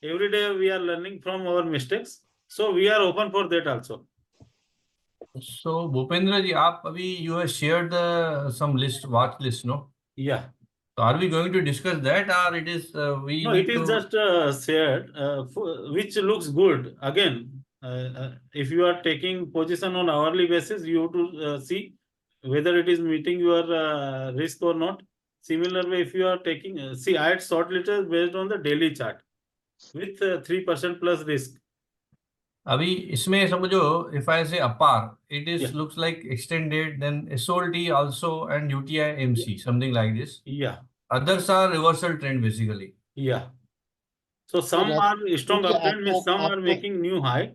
Every day we are learning from our mistakes. So we are open for that also. So Bhupendra ji, आप अभी you have shared the some list watch list, no? Yeah. So are we going to discuss that, or it is we No, need it is to? just shared, which looks good. Again, if you are taking position on hourly basis, you have to see whether it is meeting your risk or not. Similar way, if you are taking, see, I had shortlisted based on the daily chart with 3% plus risk. अभी इसमें समझो if I say APAR, it is Yeah. looks like extended, then SOLT also and UTI MC, something like this. Yeah, Others are reversal trend basically. yeah. So some sir are strong क्योंकि uptrend, means some are आपको making new high.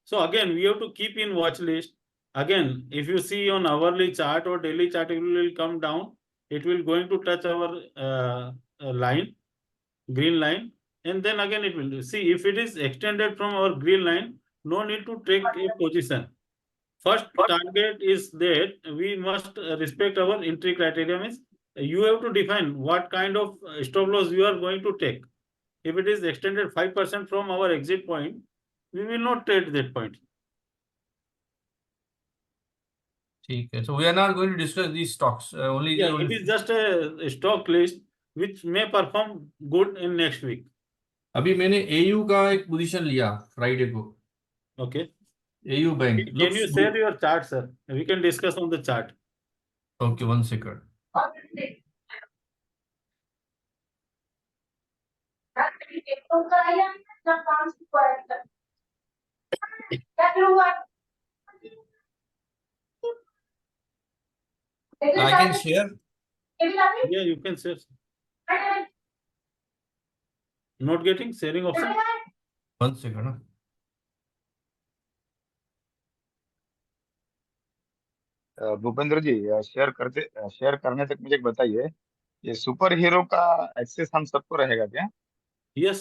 So again, we have to keep in watch list. Again, if you see on hourly chart or daily chart, it will come down. It will going to touch our line, green line, and then again it will see if it is extended from our green line. No need to take a position. First target is that we must respect our entry criteria. Means you have to define what kind of stop loss you are going to take. If it is extended 5% from our exit point, we will not trade that point. ठीक है. So we are not going to discuss these stocks. Only Yeah, only. it is just a stock list which may perform good in next week. अभी मैंने AU का एक position लिया Friday को. Okay. AU bank Can looks you good. share your chart, sir? We can discuss on the chart. Okay, 1 second. I can share. Yeah, you can share. Not getting sharing option? 1 second. हाँ. भूपेंद्र जी, share करने तक मुझे एक बताइए, ये super hero का access हम सबको रहेगा क्या? Yes.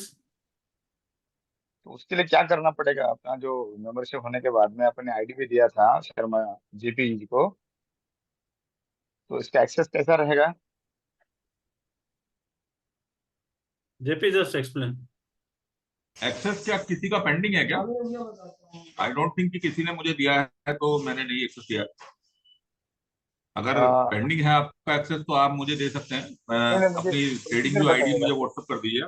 तो उसके लिए क्या करना पड़ेगा? अपना जो मेंबरशिप होने के बाद में अपने आईडी भी दिया था शर्मा जीपी जी को, तो इसका एक्सेस कैसा रहेगा? JP just explain. एक्सेस क्या किसी का पेंडिंग है क्या? आई डोंट थिंक कि किसी ने मुझे दिया है, तो मैंने नहीं एक्सेस दिया. अगर पेंडिंग है आपका एक्सेस तो आप मुझे दे सकते हैं. अपनी ट्रेडिंग जो आईडी मुझे व्हाट्सएप कर दीजिए.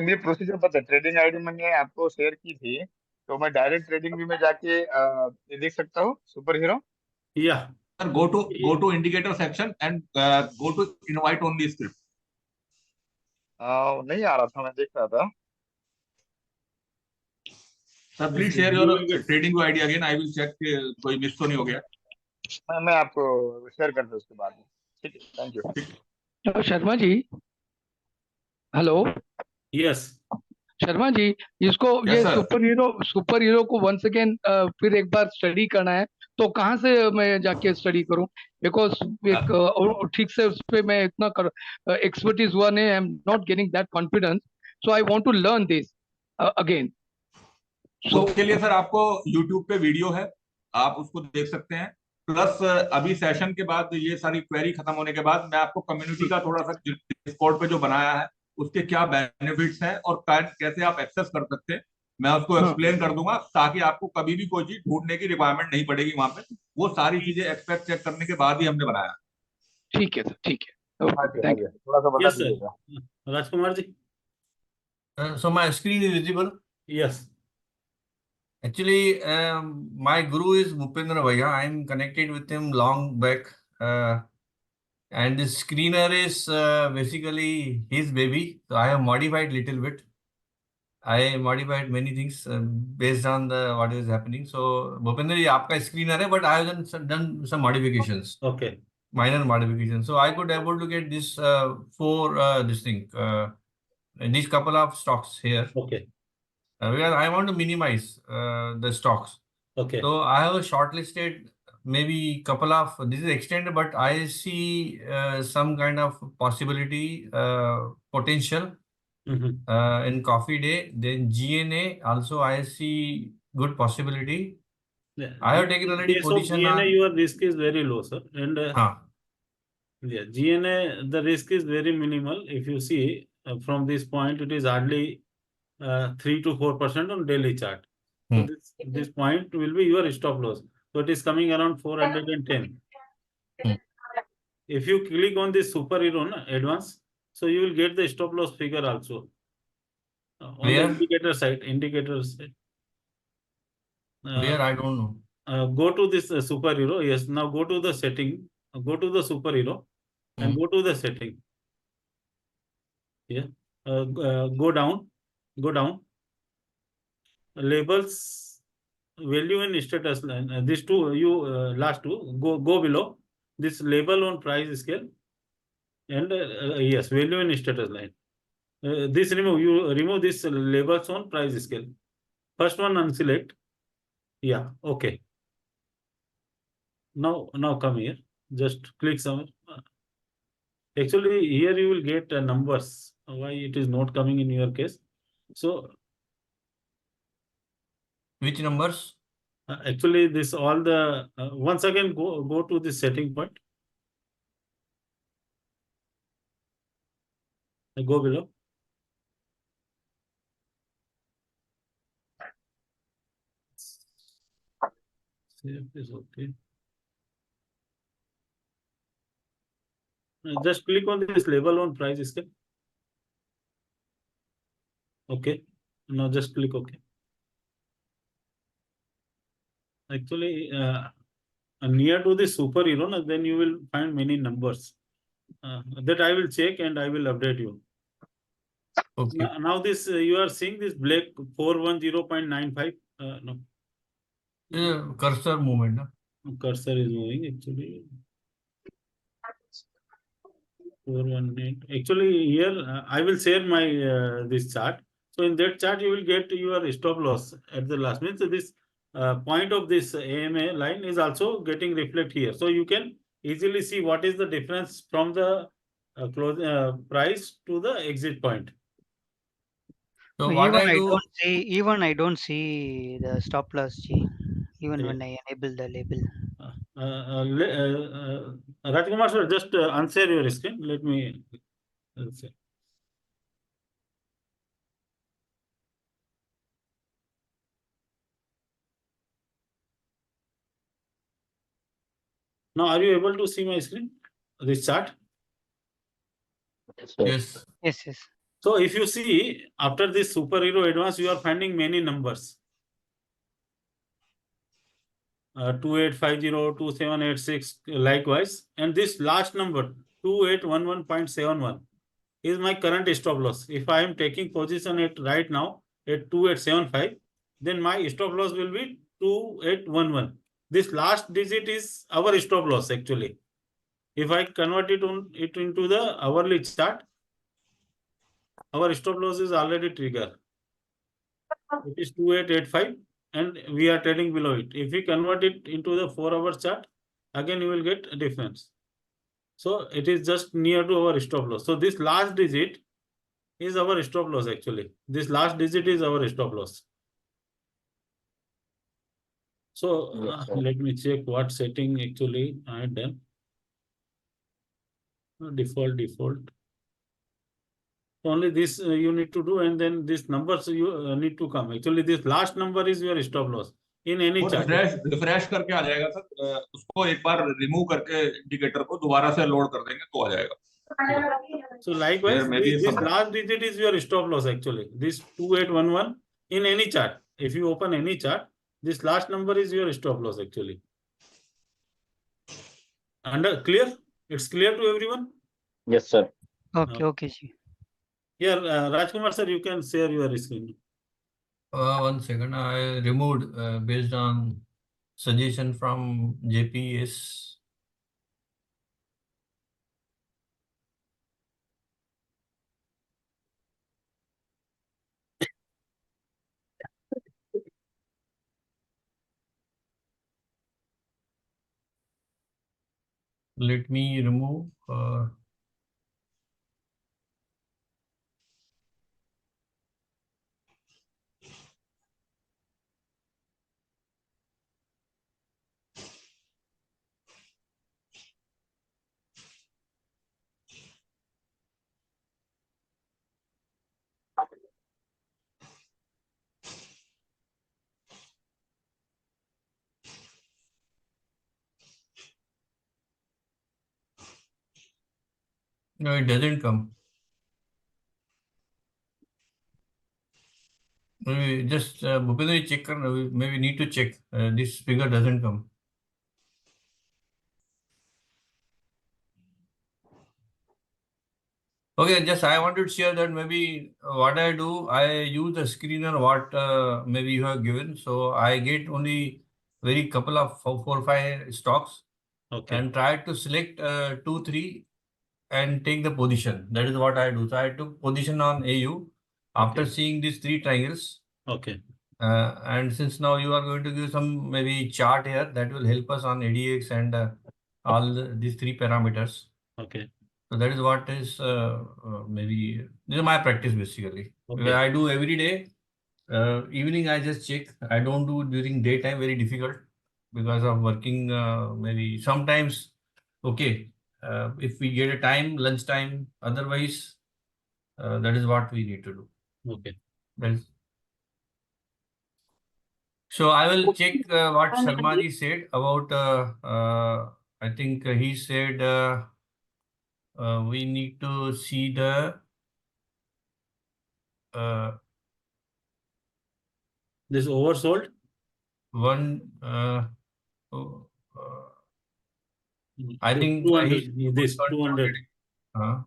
मुझे प्रोसीजर पता है. ट्रेडिंग आईडी मैंने आपको शेयर की थी, तो मैं डायरेक्ट ट्रेडिंग व्यू में जाके ये देख सकता हूँ superhero. Yeah. Sir go to indicator section and go to invite only script. नहीं आ रहा था, मैं देख रहा था. Sir please share your trading ID again. I will check कोई मिस तो नहीं हो गया. मैं आपको शेयर कर दूं उसके बाद में. ठीक है, thank you. Sharma ji, hello. Yes. Sharma ji, इसको Yes, ये sir. सुपर हीरो को वंस अगेन फिर एक बार स्टडी करना है, तो कहाँ से मैं जाके स्टडी करूं? बिकॉज एक ठीक से उस पे मैं इतना एक्सपर्टीज हुआ नहीं. I am not getting that confidence, so I want to learn this again. So, उसके लिए सर आपको YouTube पे वीडियो है, आप उसको देख सकते हैं. प्लस अभी सेशन के बाद ये सारी क्वेरी खत्म होने के बाद मैं आपको कम्युनिटी का थोड़ा सा डिस्कॉर्ड पे जो बनाया है उसके क्या बेनिफिट्स हैं और कैसे आप एक्सेस कर सकते हैं, मैं उसको हाँ। एक्सप्लेन कर दूंगा, ताकि आपको कभी भी कोई चीज ढूंढने की रिक्वायरमेंट नहीं पड़ेगी वहां पे। वो सारी चीजें एक्सपेक्ट चेक करने के बाद ही हमने बनाया। ठीक है सर, ठीक है, हाँ ओके, जी, हाँ थैंक जी, थोड़ा सा बता Yes, sir. दीजिएगा। Rajkumar ji. So my screen is visible. Yes. Actually, my guru is Bhupendra Bhaiya. I'm connected with him long back. And the screener is basically his baby. So I have modified little bit. I modified many things based on the what is happening. So Bhupendra ji, आपका screener है, but I have done some modifications, Okay. minor modifications. So I could able to get this these couple of stocks here. Okay. Because I want to minimize the stocks. Okay. So I have shortlisted maybe couple of, this is extended, but I see some kind of possibility, potential Mhm. in Coffee Day. Then GNA also I see good possibility. Yeah. I have taken already Case of position GNA, on. your risk is very low, sir. And yeah, GNA, the risk is very minimal. If you see from this point, it is hardly 3 to 4% on daily chart. So this point will be your stop loss. So it is coming around 410. If you click on this superhero advance, so you will get the stop loss figure also. On the Where? indicator side, indicator side. Where I don't know. Go to this superhero. Yes, now go to the setting. Go to the superhero and go to the setting. Yeah. Go down. Go down. Labels, value and status line. These two, you last two. Go below. This label on price scale. And yes, value and status line. This remove. You remove this labels on price scale. First one unselect. Yeah. Okay. Now come here. Just click somewhere. Actually, here you will get numbers. Why it is not coming in your case? So Which numbers? actually, this all the once again go to the setting point. Go below. Save this, okay. Just click on this label on price scale. Okay. Now just click OK. Actually, near to the superhero, then you will find many numbers. That I will check and I will update you. Okay. Now this you are seeing this black 410.95. No. Cursor movement. Na? Cursor is moving actually. 418. Actually, here I will share my this chart. So in that chart, you will get your stop loss at the last. Means this point of this AMA line is also getting reflect here. So you can easily see what is the difference from the price to the exit point. So what I do? Even I don't see the stop loss, G. Even Yeah. when I enable the label. Rajkumar sir, just unshare your screen. Let me say. Now, are you able to see my screen? This chart? Yes. Yes, yes. So if you see after this superhero advance, you are finding many numbers. 2850, 2786, likewise. And this last number, 2811.71, is my current stop loss. If I am taking position at right now at 2875, then my stop loss will be 2811. This last digit is our stop loss actually. If I convert it into the hourly chart, our stop loss is already triggered. It is 2885 and we are trading below it. If we convert it into the 4-hour chart, again you will get a difference. So it is just near to our stop loss. So this last digit is our stop loss actually. This last digit is our stop loss. So let me check what setting actually I had done. Default. Only this you need to do, and then these numbers you need to come. Actually, this last number is your stop loss in any वो chart. Refresh करके आ जाएगा sir, उसको एक बार remove करके indicator को दोबारा से load कर देंगे तो आ जाएगा. So likewise, There may be this some- last digit is your stop loss actually. This 2811 in any chart. If you open any chart, this last number is your stop loss actually. Clear? It's clear to everyone? Yes, sir. Okay, okay, ji. Here, Rajkumar sir, you can share your screen. 1 second, I removed based on suggestion from JPS. Let me remove. No, it doesn't come. Maybe just Bhupendra, check. Maybe need to check. This figure doesn't come. Okay, just I wanted to share that maybe what I do, I use the screener what maybe you have given. So I get only very couple of 4 or 5 stocks Okay. and try to select 2, 3 and take the position. That is what I do. So I took position on AU after Okay. seeing these 3 triangles. Okay. And since now you are going to give some maybe chart here that will help us on ADX and all these 3 parameters. Okay. So that is what is maybe this is my practice basically. Okay. I do every day. Evening I just check. I don't do during daytime, very difficult because of working. Maybe sometimes okay. If we get a time, lunchtime. Otherwise, that is what we need to do. Okay. That is. So I will check what Sharmaji said about. I think he said we need to see the. This oversold. One. I think 200. This 200.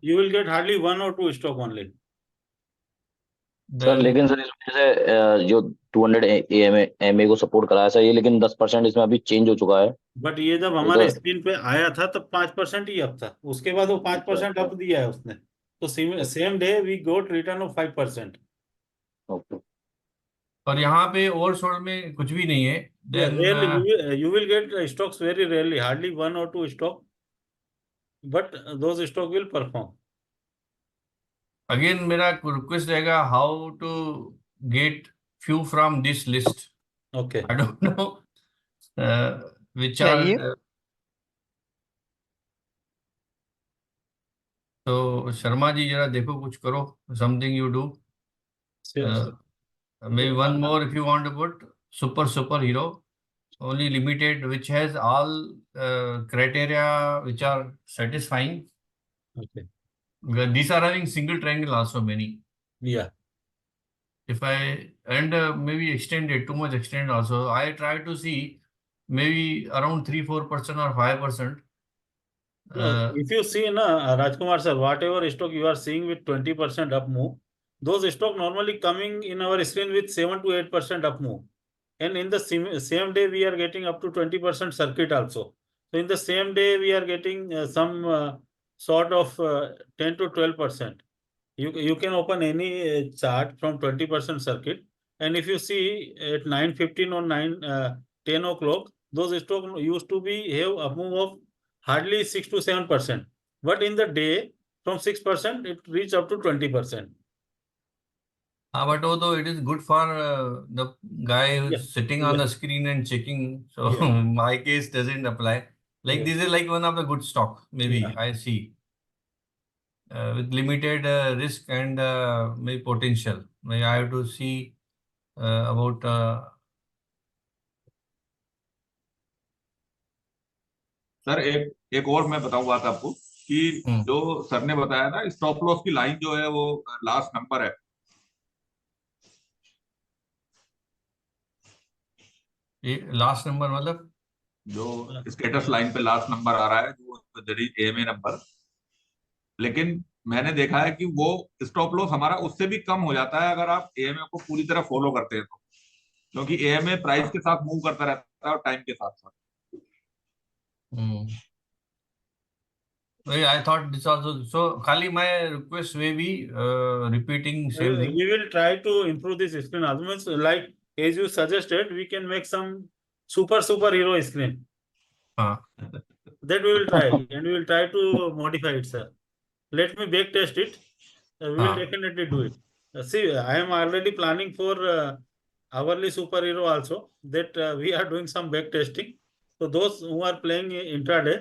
You will get hardly 1 or 2 stock only. Sir लेकिन sir इसमें जैसे जो 200 MA को support कराया sir ये, लेकिन 10% इसमें अभी चेंज हो चुका है. बट ये जब हमारे स्क्रीन पे आया था तब 5% ही अप था. उसके बाद वो 5% अप दिया है उसने. तो same day we got return of 5%. Okay. और यहाँ पे ओवरसोल्ड में कुछ भी नहीं है. Then you will get stocks very rarely, hardly 1 or 2 stock, but those stock will perform. Again मेरा रिक्वेस्ट रहेगा how to get few from this list. Okay. I don't know which are. तो शर्मा जी जरा देखो कुछ करो. Something you do. Maybe one more if you want to put superhero. Only limited which has all criteria which are satisfying. Okay. These are having single triangle also many. Yeah. If I and maybe extended too much extend also, I try to see maybe around 3-4% or 5%. If you see Rajkumar sir, whatever stock you are seeing with 20% up move, those stock normally coming in our screen with 7 to 8% up move, and in the same day we are getting up to 20% circuit also. So in the same day we are getting some sort of 10 to 12%. You can open any chart from 20% circuit, and if you see at 9:15 or 10 o'clock, those stock used to be have a move of hardly 6 to 7%, but in the day from 6% it reached up to 20%. But although it is good for the guy who's sitting on the screen and checking, so my case doesn't apply. Like this is like one of the good stock maybe I see. with limited risk and maybe potential. Maybe I have to see about sir एक और मैं बताऊं बात आपको कि जो sir ने बताया ना, स्टॉप लॉस की लाइन जो है वो लास्ट नंबर है। ये लास्ट नंबर मतलब जो स्टेटस लाइन पे लास्ट नंबर आ रहा है, जो दैट इज एएमए नंबर। लेकिन मैंने देखा है कि वो स्टॉप लॉस हमारा उससे भी कम हो जाता है अगर आप एएमए को पूरी तरह फॉलो करते हैं तो, क्योंकि एएमए प्राइस के साथ मूव करता रहता है और टाइम के साथ साथ। I thought this also. So, Khali, my request may be repeating same thing. We will try to improve this screen also. Means like as you suggested, we can make some superhero screen. That we will try and we will try to modify it, sir. Let me back test it. We will definitely do it. See, I am already planning for hourly superhero also. That we are doing some back testing. So those who are playing intraday,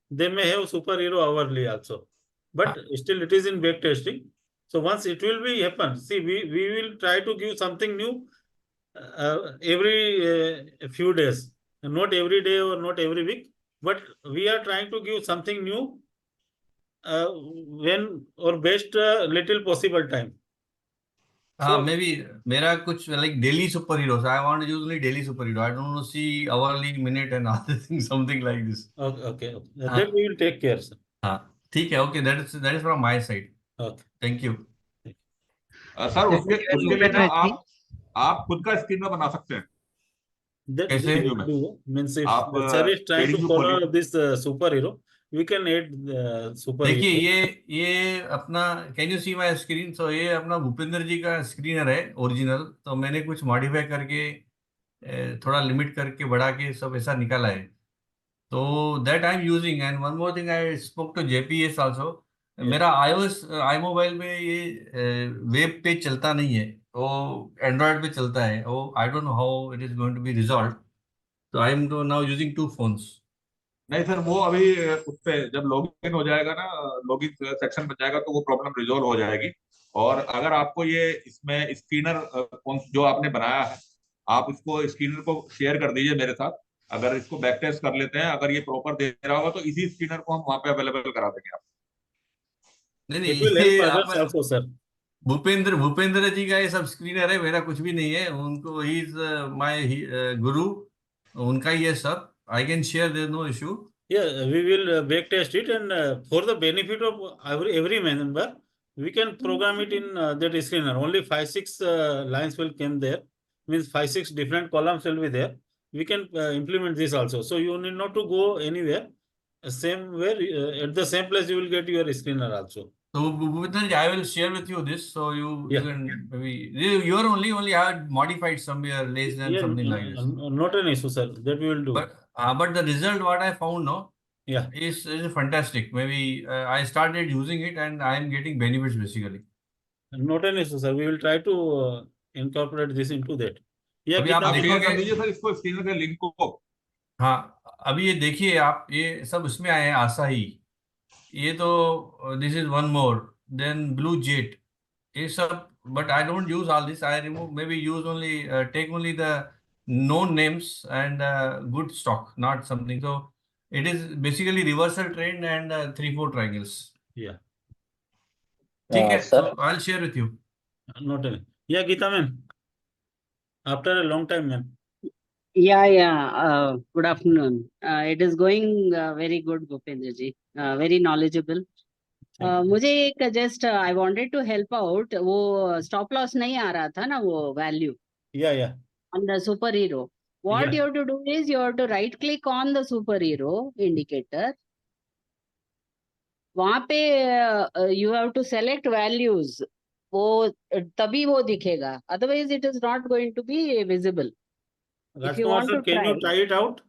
they may have superhero hourly also. But still it is in back testing. So once it will be happen, see, we will try to give something new every few days. Not every day or not every week, but we are trying to give something new when or best little possible time. So Maybe मेरा कुछ like daily superheroes. I want to use only daily superhero. I don't want to see hourly, minute and other things, something like this. okay. Then we will take care, sir. ठीक है. Okay, that is from my side. Okay. Thank you. Sir उसके लिए ना आप खुद का screen में बना सकते हैं। That कैसे? we will do. Means if आप, sir is trying to trading follow खोलिए। this superhero, we can add superhero. देखिए ये अपना can you see my screen. So ये अपना भूपेंद्र जी का स्क्रीनर है ओरिजिनल। तो मैंने कुछ मॉडिफाई करके थोड़ा लिमिट करके बढ़ा के सब ऐसा निकाला है। तो that I am using. And one more thing, I spoke to JPS also. मेरा iOS आई मोबाइल में ये वेब पेज चलता नहीं है, वो एंड्रॉयड पे चलता है। वो I don't know how it is going to be resolve. तो I am now using 2 phones। नहीं सर, वो अभी उस पे जब लॉगिन हो जाएगा ना, लॉगिन सेक्शन बन जाएगा तो वो प्रॉब्लम रिजॉल्व हो जाएगी। और अगर आपको ये इसमें स्क्रीनर जो आपने बनाया है, आप इसको स्क्रीनर को शेयर कर दीजिए मेरे साथ। अगर इसको बैक टेस्ट कर लेते हैं, अगर ये प्रॉपर दे रहा होगा तो इसी स्क्रीनर को हम वहां पे अवेलेबल करा देंगे आप। नहीं It will help ये others also, sir. भूपेंद्र जी का ये सब स्क्रीनर है, मेरा कुछ भी नहीं है। उनको ही इज माय गुरु, उनका ही है सब। I can share, there no issue. Yeah, we will back test it, and for the benefit of every member, we can program it in that screener. Only 5-6 lines will come there. Means 5-6 different columns will be there. We can implement this also. So you need not to go anywhere. Same where at the same place you will get your screener also. So Bhupendra ji, I will share with you this, so you can maybe you are only have modified somewhere less than something like this. Not an issue, sir. That we will do. But the result what I found now, yeah, is fantastic. Maybe I started using it and I am getting benefits basically. Not an issue, sir. We will try to incorporate this into that. Yeah, अभी आप आप share देखोगे कर दीजिए sir इसको, screener के link को। हाँ, अभी ये देखिए आप, ये सब उसमें आए हैं आसाही। ये तो this is one more, then Blue Jet, ये सब। But I don't use all this. I remove, may be use only take only the known names and good stock, not something. So it is basically reversal trend and 3-4 triangles. Yeah. ठीक है, sir. so I'll share with you. Not an yeah, Geeta ma'am. After a long time, ma'am. Yeah. Good afternoon. It is going very good, Bhupendra ji. Very knowledgeable. मुझे एक just I wanted to help out. वो stop loss नहीं आ रहा था ना, वो value Yeah. on the superhero. What Yeah. you have to do is you have to right click on the superhero indicator. वहां पे you have to select values. वो तभी वो दिखेगा, otherwise it is not going to be visible. If you Rajkumar want sir, to can you try. try it out?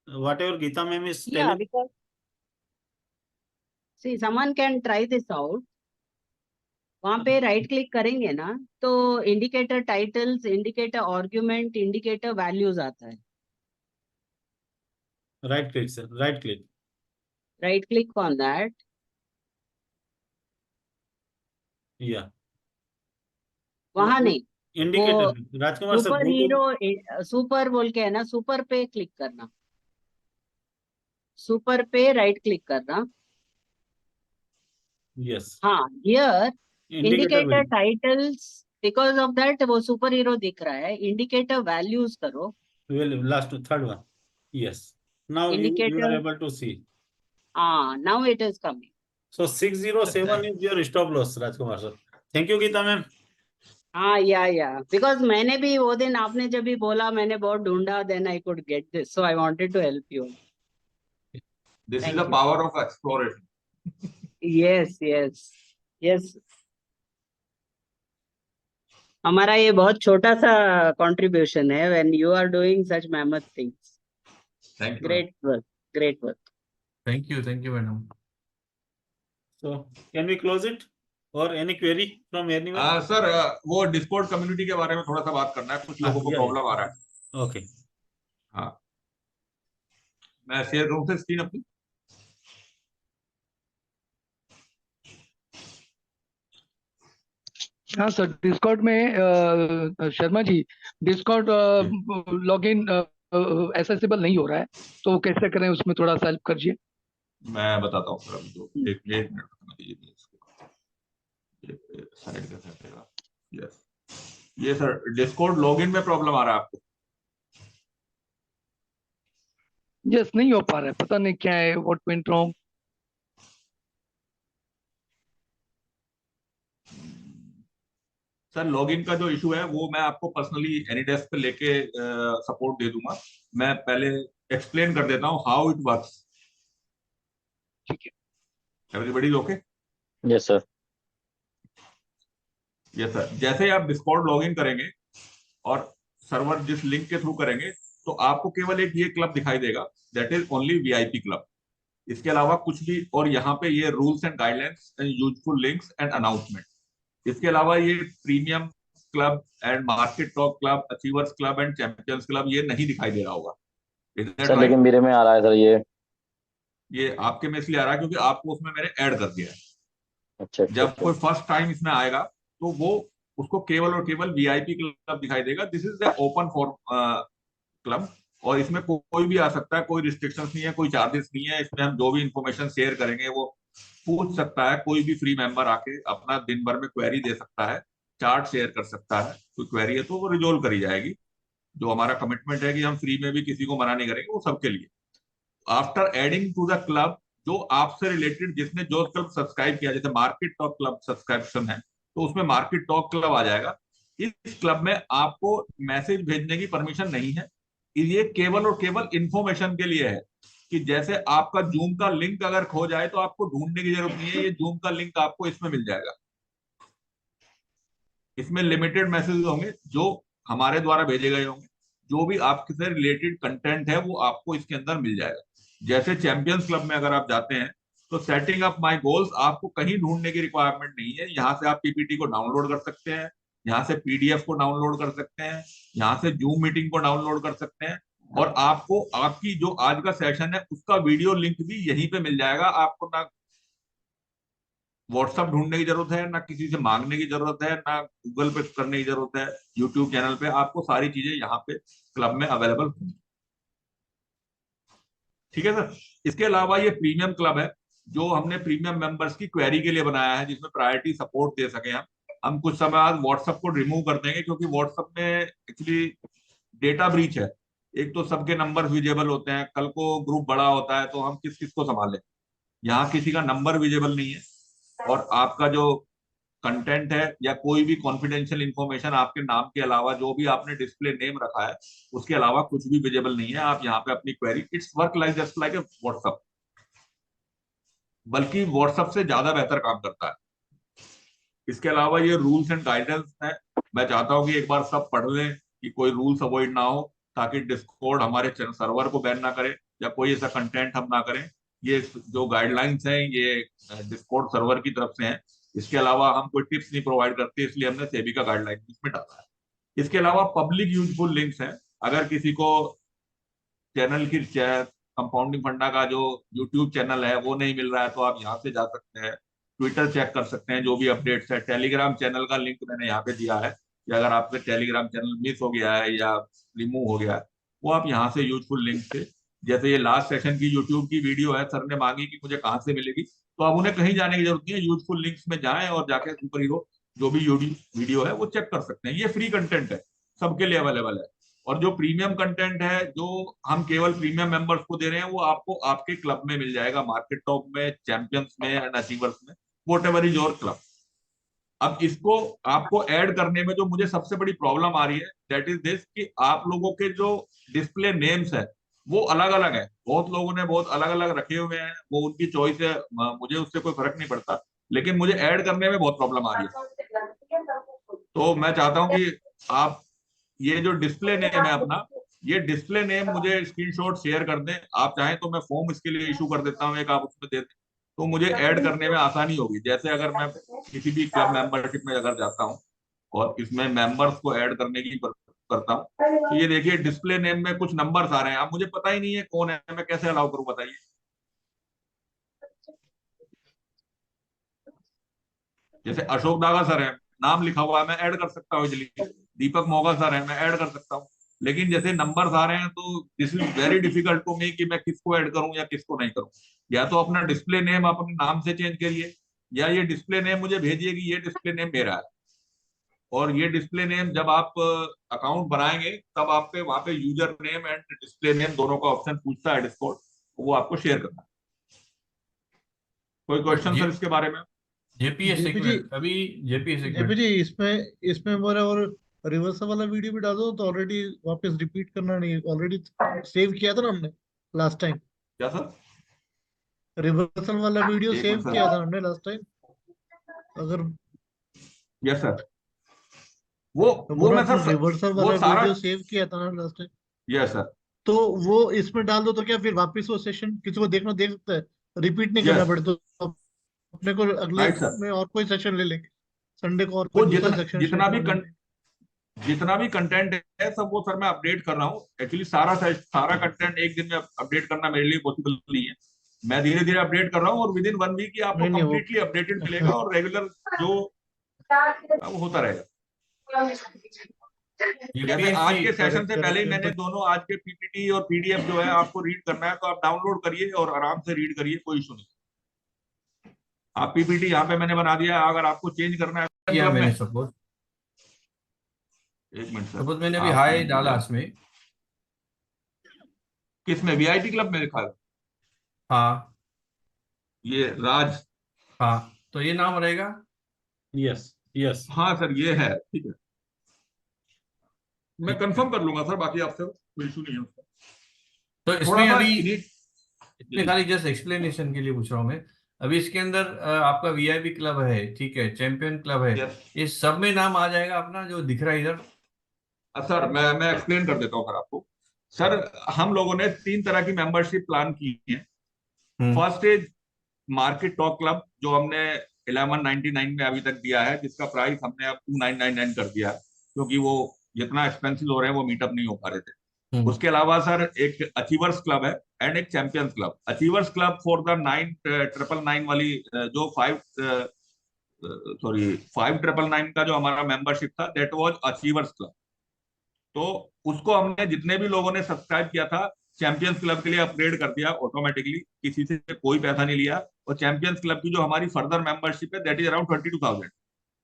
Whatever Geeta ma'am is Yeah, telling. because see, someone can try this out. वहां पे right click करेंगे ना तो indicator titles, indicator argument, indicator values आता है। Right click, sir. Right click. Right click on that. Yeah. वहां नहीं, Indicator. Rajkumar sir, super go to hero super बोल के है ना, सुपर पे क्लिक करना, सुपर पे राइट क्लिक करना. yes. हाँ, here Indicator indicator value. Titles, because of that वो सुपर हीरो दिख रहा है. इंडिकेटर वैल्यूज करो. Well, last third one. Yes. Now you are indicator, able to see. हाँ, now it is coming. So 607 is your stop loss, Rajkumar sir. Thank you, Geeta ma'am. हाँ, या because मैंने भी वो दिन आपने जब भी बोला, मैंने बहुत ढूंढा, then I could get this, so I wanted to help you. This is Thank the you. power of exploration. Yes. हमारा ये बहुत छोटा सा कंट्रीब्यूशन है when you are doing such mammoth things. Thank you. Great work. Thank you, madam. So can we close it or any query from anyone? Sir वो Discord community के बारे में थोड़ा सा बात करना है, कुछ लोगों को yeah, प्रॉब्लम आ रहा है. Okay. हाँ, मैं शेयर करूं से स्क्रीन अपनी. हाँ सर, डिस्कॉर्ड में Sharma ji, Discord login accessible नहीं हो रहा है, तो कैसे करें, उसमें थोड़ा सा हेल्प करिए. मैं बताता हूँ सर, अभी तो एक मिनट दीजिए इसको. साइड का हटेगा. यस, ये सर डिस्कॉर्ड लॉगिन में प्रॉब्लम आ रहा है आपको. यस, नहीं हो पा रहा है, पता नहीं क्या है, what went wrong. Sir login का जो इशू है वो मैं आपको पर्सनली एनीडेस्क पे लेके सपोर्ट दे दूंगा. मैं पहले एक्सप्लेन कर देता हूँ हाउ इट वर्क्स. ठीक है. Everybody okay? Yes sir. Yes sir. जैसे ही आप डिस्कॉर्ड लॉगिन करेंगे और सर्वर जिस लिंक के थ्रू करेंगे, तो आपको केवल एक ये क्लब दिखाई देगा, that is only VIP club. इसके अलावा कुछ भी, और यहाँ पे ये rules and guidelines and useful links and announcement. इसके अलावा ये premium club and market top club, achievers club and champions club ये नहीं दिखाई दे रहा होगा. सर लेकिन मेरे में आ रहा है सर ये आपके में इसलिए आ रहा है क्योंकि आपको उसमें मैंने ऐड कर दिया है. अच्छा. जब कोई फर्स्ट टाइम इसमें आएगा तो वो उसको केवल और केवल वीआईपी क्लब दिखाई देगा. This is the open for club, और इसमें कोई भी आ सकता है, कोई रिस्ट्रिक्शंस नहीं है, कोई चार्जेस नहीं है. इसमें हम जो भी इंफॉर्मेशन शेयर करेंगे वो पूछ सकता है. कोई भी फ्री मेंबर आके अपना दिन भर में क्वेरी दे सकता है, चार्ट शेयर कर सकता है. कोई क्वेरी है तो वो रिजोल्व करी जाएगी. जो हमारा कमिटमेंट है कि हम फ्री में भी किसी को मना नहीं करेंगे, वो सबके लिए. After adding to the club, जो आपसे रिलेटेड जिसने जो क्लब सब्सक्राइब किया, जैसे मार्केट टॉप क्लब सब्सक्रिप्शन है, तो उसमें मार्केट टॉप क्लब आ जाएगा. इस क्लब में आपको मैसेज भेजने की परमिशन नहीं है. ये केवल और केवल इंफॉर्मेशन के लिए है कि जैसे आपका जूम का लिंक अगर खो जाए तो आपको ढूंढने की जरूरत नहीं है. ये जूम का लिंक आपको इसमें मिल जाएगा. इसमें लिमिटेड मैसेज होंगे जो हमारे द्वारा भेजे गए होंगे. जो भी आपसे रिलेटेड कंटेंट है वो आपको इसके अंदर मिल जाएगा. जैसे चैंपियंस क्लब में अगर आप जाते हैं तो सेटिंग अप माय गोल्स आपको कहीं ढूंढने की रिक्वायरमेंट नहीं है. यहाँ से आप पीपीटी को डाउनलोड कर सकते हैं, यहाँ से पीडीएफ को डाउनलोड कर सकते हैं, यहाँ से जूम मीटिंग को डाउनलोड कर सकते हैं, और आपको आपकी जो आज का सेशन है उसका वीडियो लिंक भी यहीं पे मिल जाएगा. आपको ना व्हाट्सएप ढूंढने की जरूरत है, ना किसी से मांगने की जरूरत है, ना गूगल पे करने की जरूरत है. यूट्यूब चैनल पे आपको सारी चीजें यहाँ पे क्लब में अवेलेबल होंगी. ठीक है सर. इसके अलावा ये प्रीमियम क्लब है जो हमने प्रीमियम मेंबर्स की क्वेरी के लिए बनाया है, जिसमें प्रायोरिटी सपोर्ट दे सके. हम कुछ समय बाद व्हाट्सएप को रिमूव कर देंगे, क्योंकि व्हाट्सएप में एक्चुअली डेटा ब्रीच है. एक तो सबके नंबर विजिबल होते हैं, कल को ग्रुप बड़ा होता है तो हम किस किस को संभालें. यहाँ किसी का नंबर विजिबल नहीं है, और आपका जो कंटेंट है या कोई भी कॉन्फिडेंशियल इंफॉर्मेशन आपके नाम के अलावा जो भी आपने डिस्प्ले नेम रखा है उसके अलावा कुछ भी विजिबल नहीं है. आप यहाँ पे अपनी query, it's work like just like a WhatsApp, बल्कि व्हाट्सएप से ज्यादा बेहतर काम करता है. इसके अलावा ये रूल्स एंड गाइडेंस है. मैं चाहता हूँ कि एक बार सब पढ़ लें कि कोई रूल्स अवॉइड ना हो, ताकि डिस्कॉर्ड हमारे सर्वर को बैन ना करे या कोई ऐसा कंटेंट हम ना करें. ये जो गाइडलाइंस हैं ये डिस्कॉर्ड सर्वर की तरफ से हैं. इसके अलावा हम कोई टिप्स नहीं प्रोवाइड करते, इसलिए हमने सेबी का गाइडलाइन इसमें डाला है. इसके अलावा पब्लिक यूजफुल लिंक्स हैं. अगर किसी को चैनल की कंपाउंडिंग फंडा का जो यूट्यूब चैनल है वो नहीं मिल रहा है तो आप यहाँ से जा सकते हैं. ट्विटर चेक कर सकते हैं, जो भी अपडेट्स है। टेलीग्राम चैनल का लिंक मैंने यहाँ पे दिया है कि अगर आपका टेलीग्राम चैनल मिस हो गया है या रिमूव हो गया है, वो आप यहाँ से यूजफुल लिंक से, जैसे ये लास्ट सेशन की यूट्यूब की वीडियो है, सर ने मांगी कि मुझे कहाँ से मिलेगी, तो आप उन्हें कहीं जाने की जरूरत नहीं है, यूजफुल लिंक्स में जाएं और जाके सुपर हीरो जो भी वीडियो है वो चेक कर सकते हैं। ये फ्री कंटेंट है, सबके लिए अवेलेबल है। और जो प्रीमियम कंटेंट है जो हम केवल प्रीमियम मेंबर्स को दे रहे हैं, वो आपको आपके क्लब में मिल जाएगा, मार्केट टॉप में, चैंपियंस में एंड अचीवर्स में, what ever is your club. अब इसको आपको ऐड करने में जो मुझे सबसे बड़ी प्रॉब्लम आ रही है, दैट इज दिस, कि आप लोगों के जो डिस्प्ले नेम्स है वो अलग अलग है। बहुत लोगों ने बहुत अलग अलग रखे हुए हैं, वो उनकी चॉइस है, मुझे उससे कोई फर्क नहीं पड़ता, लेकिन मुझे ऐड करने में बहुत प्रॉब्लम आ रही है। तो मैं चाहता हूं कि आप ये जो डिस्प्ले नेम है अपना, ये डिस्प्ले नेम मुझे स्क्रीनशॉट शेयर कर दें। आप चाहें तो मैं फॉर्म इसके लिए इशू कर देता हूँ एक, आप उसमें दे दें, तो मुझे ऐड करने में आसानी होगी। जैसे अगर मैं किसी भी क्लब मेंबरशिप में अगर जाता हूँ और इसमें मेंबर्स को ऐड करने की करता हूँ, तो ये देखिए डिस्प्ले नेम में कुछ नंबर्स आ रहे हैं। अब मुझे पता ही नहीं है कौन है, मैं कैसे अलाउ करूँ बताइए। जैसे अशोक दागा सर है, नाम लिखा हुआ है, मैं ऐड कर सकता हूँ इजिली। दीपक मोगा सर है, मैं ऐड कर सकता हूँ। लेकिन जैसे नंबर्स आ रहे हैं तो this is very difficult to me कि मैं किसको ऐड करूं या किसको नहीं करूं। या तो अपना डिस्प्ले नेम अपने नाम से चेंज करिए, या ये डिस्प्ले नेम मुझे भेजिए कि ये डिस्प्ले नेम मेरा है। और ये डिस्प्ले नेम जब आप अकाउंट बनाएंगे तब आपके वहां पे user name and display name दोनों का ऑप्शन पूछता है डिस्कॉर्ड, वो आपको शेयर करना है। कोई क्वेश्चन सर इसके बारे में? जेपी जी अभी जेपी जी, इसमें मेरा और रिवर्सल वाला वीडियो भी डाल दो, तो ऑलरेडी वापस रिपीट करना नहीं, ऑलरेडी सेव किया था ना हमने लास्ट टाइम। क्या सर? रिवर्सल वाला वीडियो एक सेव मिनट सर। किया था हमने लास्ट टाइम, अगर यस सर, वो मैं सर रिवर्सल वो वाला सारा, वीडियो सेव किया था ना लास्ट टाइम, यस सर, तो वो इसमें डाल दो, तो क्या फिर वापस वो सेशन किसी को देखना देख सकता है, रिपीट नहीं करना Yes. पड़े। तो अपने को अगले राइट सर। में और कोई सेशन ले लेंगे, संडे को और वो कोई दूसरा सेक्शन जितना भी कंटेंट है सब वो सर मैं अपडेट कर रहा हूँ। एक्चुअली सारा कंटेंट एक दिन में अपडेट करना मेरे लिए पॉसिबल नहीं है। मैं धीरे धीरे अपडेट कर रहा हूँ और विद इन 1 वीक आपको नहीं, वो- कंप्लीटली अपडेटेड मिलेगा और रेगुलर जो वो होता रहेगा। जैसे आज के सेशन से पहले ही मैंने दोनों आज के पीपीटी और पीडीएफ जो है आपको रीड करना है, तो आप डाउनलोड करिए और आराम से रीड करिए, कोई इशू नहीं। आप पीपीटी यहाँ पे मैंने बना दिया, अगर आपको चेंज करना है किया मैंने सपोज, एक मिनट सर, सपोज मैंने अभी हाई डाला इसमें, किसमें? वीआईपी क्लब में लिखा है। हाँ ये राज, हाँ, तो ये नाम रहेगा। यस हाँ सर ये है, ठीक है, मैं कंफर्म कर लूंगा सर, बाकी आपसे कोई इशू नहीं है उसका। तो इसमें थोड़ा सा अभी इसमें खाली जस्ट एक्सप्लेनेशन के लिए पूछ रहा हूँ मैं। अभी इसके अंदर आपका वीआईपी क्लब है, ठीक है, चैंपियन क्लब है, Yes. इस सब में नाम आ जाएगा अपना जो दिख रहा है इधर। सर मैं एक्सप्लेन कर देता हूँ सर आपको। सर हम लोगों ने 3 तरह की मेंबरशिप प्लान की है। First is market talk club, जो हमने 1199 में अभी तक दिया है, जिसका प्राइस हमने अब 2999 कर दिया है, क्योंकि वो जितना एक्सपेंसिव हो रहे हैं वो मीटअप नहीं हो पा रहे थे। उसके अलावा सर एक अचीवर्स क्लब है एंड एक champions club. Achievers club for the 9,999 वाली जो 5,999 का जो हमारा मेंबरशिप था, दैट वाज अचीवर्स क्लब। तो उसको हमने जितने भी लोगों ने सब्सक्राइब किया था चैंपियंस क्लब के लिए अपग्रेड कर दिया ऑटोमेटिकली, किसी से कोई पैसा नहीं लिया। और चैंपियंस क्लब की जो हमारी फर्दर मेंबरशिप है दैट इज अराउंड 22,000,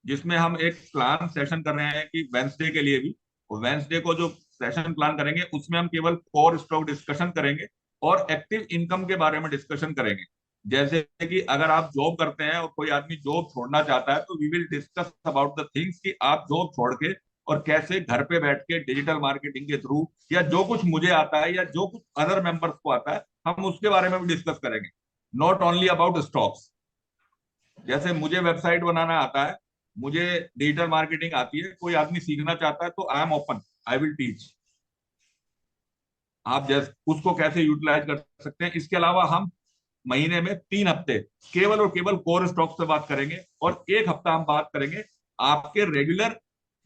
जिसमें हम एक प्लान सेशन कर रहे हैं कि वेंसडे के लिए भी, वेंसडे को जो सेशन प्लान करेंगे उसमें हम केवल कोर स्टॉक डिस्कशन करेंगे और एक्टिव इनकम के बारे में डिस्कशन करेंगे। जैसे कि अगर आप जॉब करते हैं और कोई आदमी जॉब छोड़ना चाहता है, तो we will discuss about the things कि आप जॉब छोड़ के और कैसे घर पे बैठ के डिजिटल मार्केटिंग के थ्रू, या जो कुछ मुझे आता है या जो कुछ अदर मेंबर्स को आता है, हम उसके बारे में भी डिस्कस करेंगे। Not only about stocks. जैसे मुझे वेबसाइट बनाना आता है, मुझे डिजिटल मार्केटिंग आती है, कोई आदमी सीखना चाहता है तो I am open, I will teach. आप जैसे उसको कैसे यूटिलाइज कर सकते हैं। इसके अलावा हम महीने में 3 हफ्ते केवल और केवल कोर स्टॉक से बात करेंगे, और 1 हफ्ता हम बात करेंगे आपके रेगुलर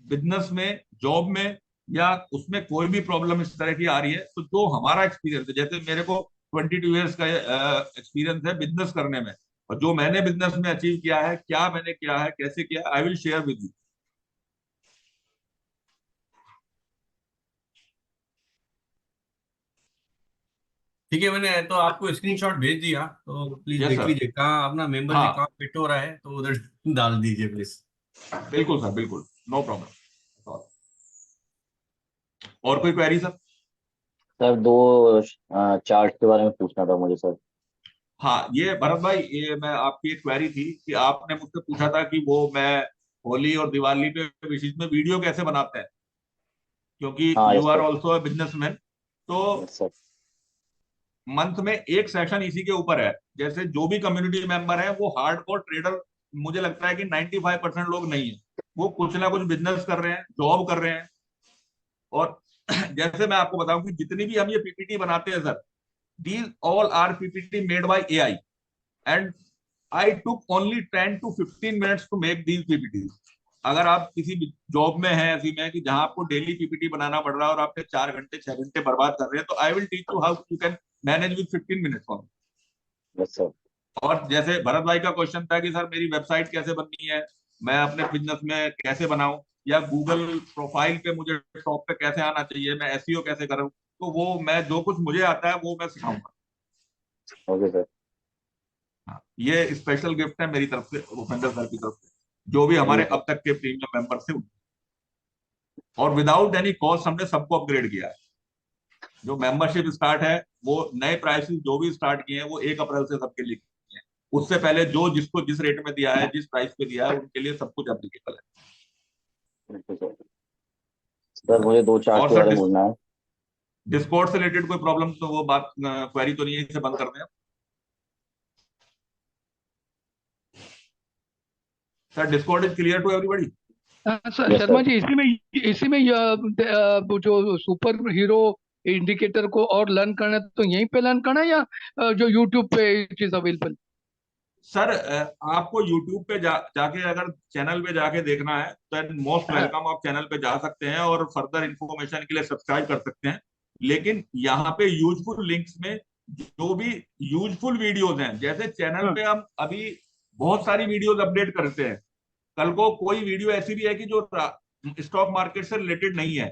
बिजनेस में, जॉब में, या उसमें कोई भी प्रॉब्लम इस तरह की आ रही है, तो जो हमारा एक्सपीरियंस है, जैसे मेरे को 22 इयर्स का एक्सपीरियंस है बिजनेस करने में, और जो मैंने बिजनेस में अचीव किया है, क्या मैंने किया है, कैसे किया, I will share with you. ठीक है, मैंने तो आपको स्क्रीनशॉट भेज दिया, तो प्लीज यस देख सर। लीजिए कहाँ अपना मेंबरशिप हाँ कहाँ फिट हो रहा है, तो उधर डाल दीजिए प्लीज। बिल्कुल सर, बिल्कुल, नो प्रॉब्लम। और कोई क्वेरी सर? सर दो चार्ट के बारे में पूछना था मुझे सर। हाँ, ये भरत भाई, ये मैं आपकी एक क्वेरी थी कि आपने मुझसे पूछा था कि वो मैं होली और दिवाली पे विशेष में वीडियो कैसे बनाते हैं, क्योंकि हाँ you yes are sir. Also a businessman. तो यस सर। मंथ में एक सेशन इसी के ऊपर है। जैसे जो भी कम्युनिटी मेंबर है वो हार्डकोर ट्रेडर, मुझे लगता है कि 95% लोग नहीं है, वो कुछ ना कुछ बिजनेस कर रहे हैं, जॉब कर रहे हैं। और जैसे मैं आपको बताऊं कि जितनी भी हम ये पीपीटी बनाते हैं sir, these all are PPT made by AI, and I took only 10 to 15 minutes to make these PPTs. अगर आप किसी जॉब में हैं ऐसी में कि जहां आपको डेली पीपीटी बनाना पड़ रहा है और आपने 4 घंटे 6 घंटे बर्बाद कर रहे हैं, तो I will teach you how you can manage with 15 minutes on. Yes sir. और जैसे भरत भाई का क्वेश्चन था कि सर मेरी वेबसाइट कैसे बननी है, मैं अपने बिजनेस में कैसे बनाऊं, या गूगल प्रोफाइल पे मुझे टॉप पे कैसे आना चाहिए, मैं एसईओ कैसे करूं, तो वो मैं जो कुछ मुझे आता है वो मैं सिखाऊंगा। Okay sir. हाँ, ये स्पेशल गिफ्ट है मेरी तरफ से, भूपेंद्र सर की तरफ से, जो भी हमारे अब तक के प्रीमियम मेंबर्स थे। और विदाउट एनी कॉस्ट हमने सबको अपग्रेड किया है। जो मेंबरशिप स्टार्ट है, वो नए प्राइसेस जो भी स्टार्ट किए हैं वो 1 अप्रैल से सबके लिए किए हैं। उससे पहले जो जिसको जिस रेट में दिया है, जिस प्राइस पे दिया है, उनके लिए सब कुछ एप्लीकेबल है। सर मुझे दो चार्ट और के सर बारे में पूछना है। डिस्कॉर्ड से रिलेटेड कोई प्रॉब्लम, तो वो बात क्वेरी तो नहीं है, इसे बंद कर दें sir. Discord is clear to everybody? Yes Sharma sir. जी, इसी में वो जो सुपर हीरो इंडिकेटर को और लर्न करना है तो यहीं पे लर्न करना है, या जो यूट्यूब पे इट इज अवेलेबल? सर आपको YouTube पे जाके अगर चैनल पे जाके देखना है तो मोस्ट वेलकम, आप चैनल पे जा सकते हैं और फर्दर इंफॉर्मेशन के लिए सब्सक्राइब कर सकते हैं। लेकिन यहाँ पे यूजफुल लिंक्स में जो भी यूजफुल वीडियोज हैं, जैसे चैनल पे हम अभी बहुत सारी वीडियोज अपडेट करते हैं, कल को कोई वीडियो ऐसी भी है कि जो स्टॉक मार्केट से रिलेटेड नहीं है,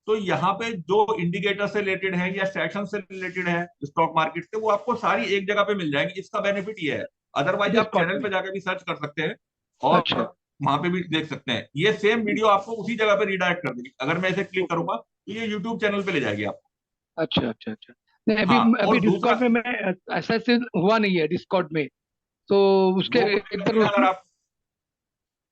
तो यहाँ पे जो इंडिकेटर से रिलेटेड है या सेक्शन से रिलेटेड है स्टॉक मार्केट से, वो आपको सारी एक जगह पे मिल जाएंगी। इसका बेनिफिट ये है। अदरवाइज आप डिस्कॉर्ड चैनल में। पे जाकर भी सर्च कर सकते हैं और अच्छा वहां पे भी देख सकते हैं। ये सेम वीडियो आपको उसी जगह पे रिडायरेक्ट कर देगी। अगर मैं इसे क्लिक करूंगा तो ये यूट्यूब चैनल पे ले जाएगी आपको। अच्छा अच्छा अच्छा। नहीं, अभी हाँ, अभी और दूसरा, डिस्कॉर्ड में मैं ऐसा से हुआ नहीं है डिस्कॉर्ड में, तो उसके वो कोई एक दिक्कत बार नहीं है। उसमें।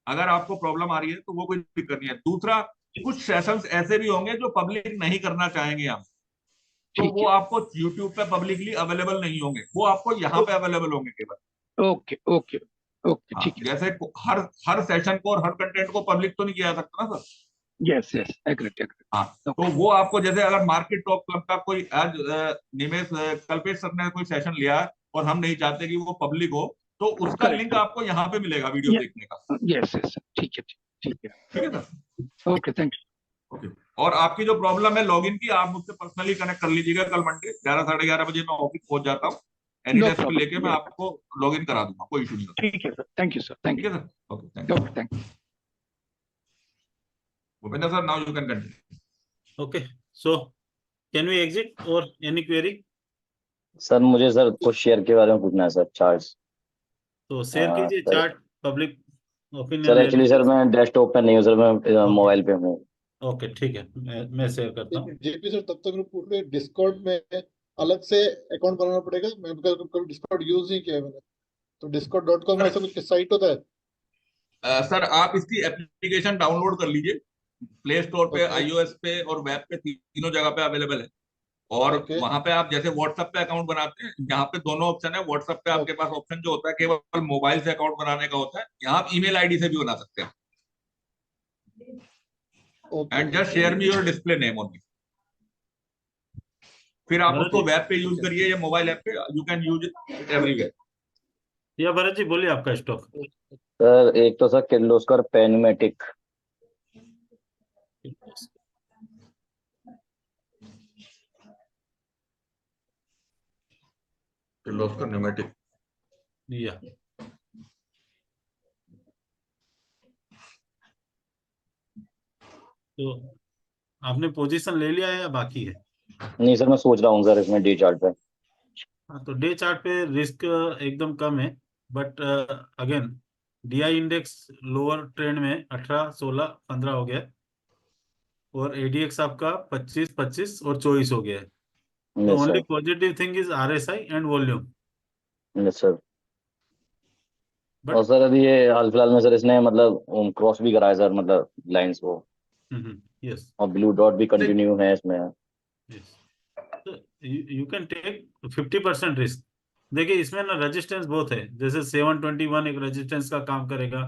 अगर आपको प्रॉब्लम आ रही है तो वो कोई दिक्कत नहीं है। दूसरा, कुछ सेशंस ऐसे भी होंगे जो पब्लिक नहीं करना चाहेंगे हम, तो ठीक वो आपको YouTube पे पब्लिकली अवेलेबल नहीं होंगे, वो आपको यहाँ पे अवेलेबल होंगे केवल। है। ओके ओके ओके, हाँ, ठीक है। जैसे हर हर सेशन को और हर कंटेंट को पब्लिक तो नहीं किया जा सकता ना sir. Yes yes, agreed agreed. हाँ, तो वो आपको, जैसे अगर मार्केट टॉप क्लब का कोई आज निमेश कल्पेश सर ने कोई सेशन लिया और हम नहीं चाहते कि वो पब्लिक हो, तो उसका लिंक करेक्ट। आपको यहाँ पे मिलेगा वीडियो देखने का। यस यस, ठीक है ठीक है। ठीक है sir. Okay, thank you. Okay. और आपकी जो प्रॉब्लम है लॉगिन की, आप मुझसे पर्सनली कनेक्ट कर लीजिएगा। कल मंडे 11 साढ़े 11 बजे मैं ऑफिस पहुंच जाता हूँ। एनी नो डेस्क पे लेके मैं प्रॉब्लम। आपको लॉगिन करा दूंगा, कोई इशू नहीं होता। ठीक है sir, thank you sir, thank ठीक है you. Sir. Okay, thank you. Okay, thank you. Bhupendra sir, now you can continue. Okay, so can we exit or any query? Sir मुझे सर कुछ शेयर के बारे में पूछना है सर, चार्ट्स। तो शेयर कीजिए sir chart, public opinion sir ले एक्चुअली सर लीजिए। मैं डेस्कटॉप पे नहीं हूँ सर, मैं ओके मोबाइल पे हूँ। ओके, ठीक है, मैं शेयर करता हूँ। जेपी सर तब तक पूछ रहे, डिस्कॉर्ड में अलग से अकाउंट बनाना पड़ेगा? मैं कभी डिस्कॉर्ड यूज नहीं किया है मैंने, तो discord.com में ऐसा कुछ साइट होता है? सर आप इसकी एप्लीकेशन डाउनलोड कर लीजिए, प्ले स्टोर पे, ओके iOS पे और वेब पे, तीनों जगह पे अवेलेबल है। और ओके वहां पे आप जैसे व्हाट्सएप पे अकाउंट बनाते हैं, यहाँ पे दोनों ऑप्शन है। व्हाट्सएप पे आपके पास ऑप्शन जो होता है केवल मोबाइल से अकाउंट बनाने का होता है, यहाँ आप ईमेल आईडी से भी बना सकते हैं। Okay and just share me your display name only. फिर आप भरत उसको जी, वेब पे यूज करिए या मोबाइल ऐप पे, you can use it everywhere. या भरत जी बोलिए आपका स्टॉक। सर एक तो सर किर्लोस्कर पेन्यूमेटिक। किर्लोस्कर न्यूमेटिक। या तो आपने पोजीशन ले लिया है या बाकी है? नहीं सर, मैं सोच रहा हूँ सर इसमें डे चार्ट पे। हाँ, तो डे चार्ट पे रिस्क एकदम कम है, but again DI index lower trend में 18, 16, 15 हो गया है, और एडीएक्स आपका 25, 25 और 24 हो गया है। The yes only sir. Positive thing is RSI and volume. Yes sir. But और सर अभी ये हाल फिलहाल में सर इसने मतलब क्रॉस भी कराया सर, मतलब लाइंस को, यस, और ब्लू डॉट भी कंटिन्यू है इसमें। यस, तो यू कैन टेक 50% रिस्क। देखिए इसमें ना रेजिस्टेंस बहुत है, जैसे 721 एक रेजिस्टेंस का काम करेगा,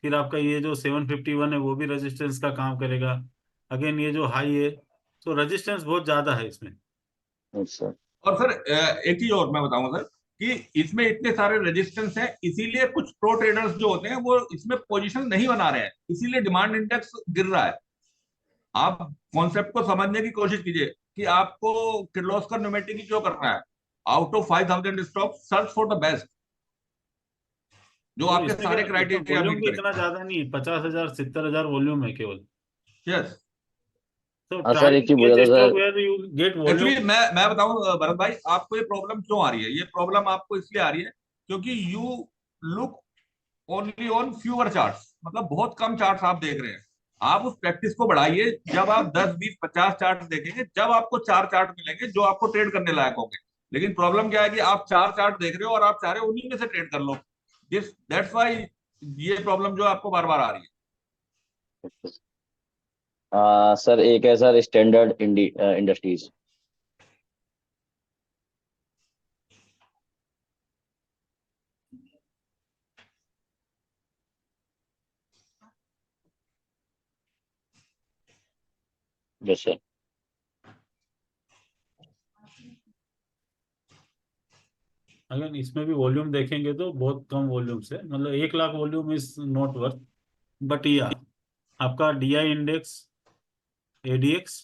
फिर आपका ये जो 751 है वो भी रेजिस्टेंस का काम करेगा, अगेन ये जो हाई है, तो रेजिस्टेंस बहुत ज्यादा है इसमें। Yes sir. और सर एक चीज और मैं बताऊंगा सर कि इसमें इतने सारे रेजिस्टेंस हैं, इसीलिए कुछ प्रो ट्रेडर्स जो होते हैं वो इसमें पोजीशन नहीं बना रहे हैं, इसीलिए डिमांड इंडेक्स गिर रहा है। आप कॉन्सेप्ट को समझने की कोशिश कीजिए कि आपको किर्लोस्कर न्यूमेटिक की क्यों करना है। Out of 5000 stock search for the best, जो तो आपके इसमें सारे क्या, क्राइटेरिया वॉल्यूम मीट भी करे। इतना ज्यादा नहीं है, 50,000 70,000 वॉल्यूम है केवल। यस। तो हाँ सर, ट्राई एक टू चीज बोला था get stock sir. Where you get actually volume. मैं बताऊं भरत भाई, आपको ये प्रॉब्लम क्यों आ रही है। ये प्रॉब्लम आपको इसलिए आ रही है क्योंकि you look only on fewer charts, मतलब बहुत कम चार्ट्स आप देख रहे हैं। आप उस प्रैक्टिस को बढ़ाइए, जब आप 10, 20, 50 चार्ट देखेंगे, जब आपको 4 चार्ट मिलेंगे जो आपको ट्रेड करने लायक होंगे। लेकिन प्रॉब्लम क्या है कि आप 4 चार्ट देख रहे हो और आप चाह रहे हो उन्हीं में से ट्रेड कर लो। दिस दैट्स व्हाई ये प्रॉब्लम जो आपको बार बार आ रही है। सर एक है sir standard industries. Yes sir. अगर इसमें भी वॉल्यूम देखेंगे तो बहुत कम वॉल्यूम से, मतलब 1 lakh volume is not worth. But या आपका DI index, ADX,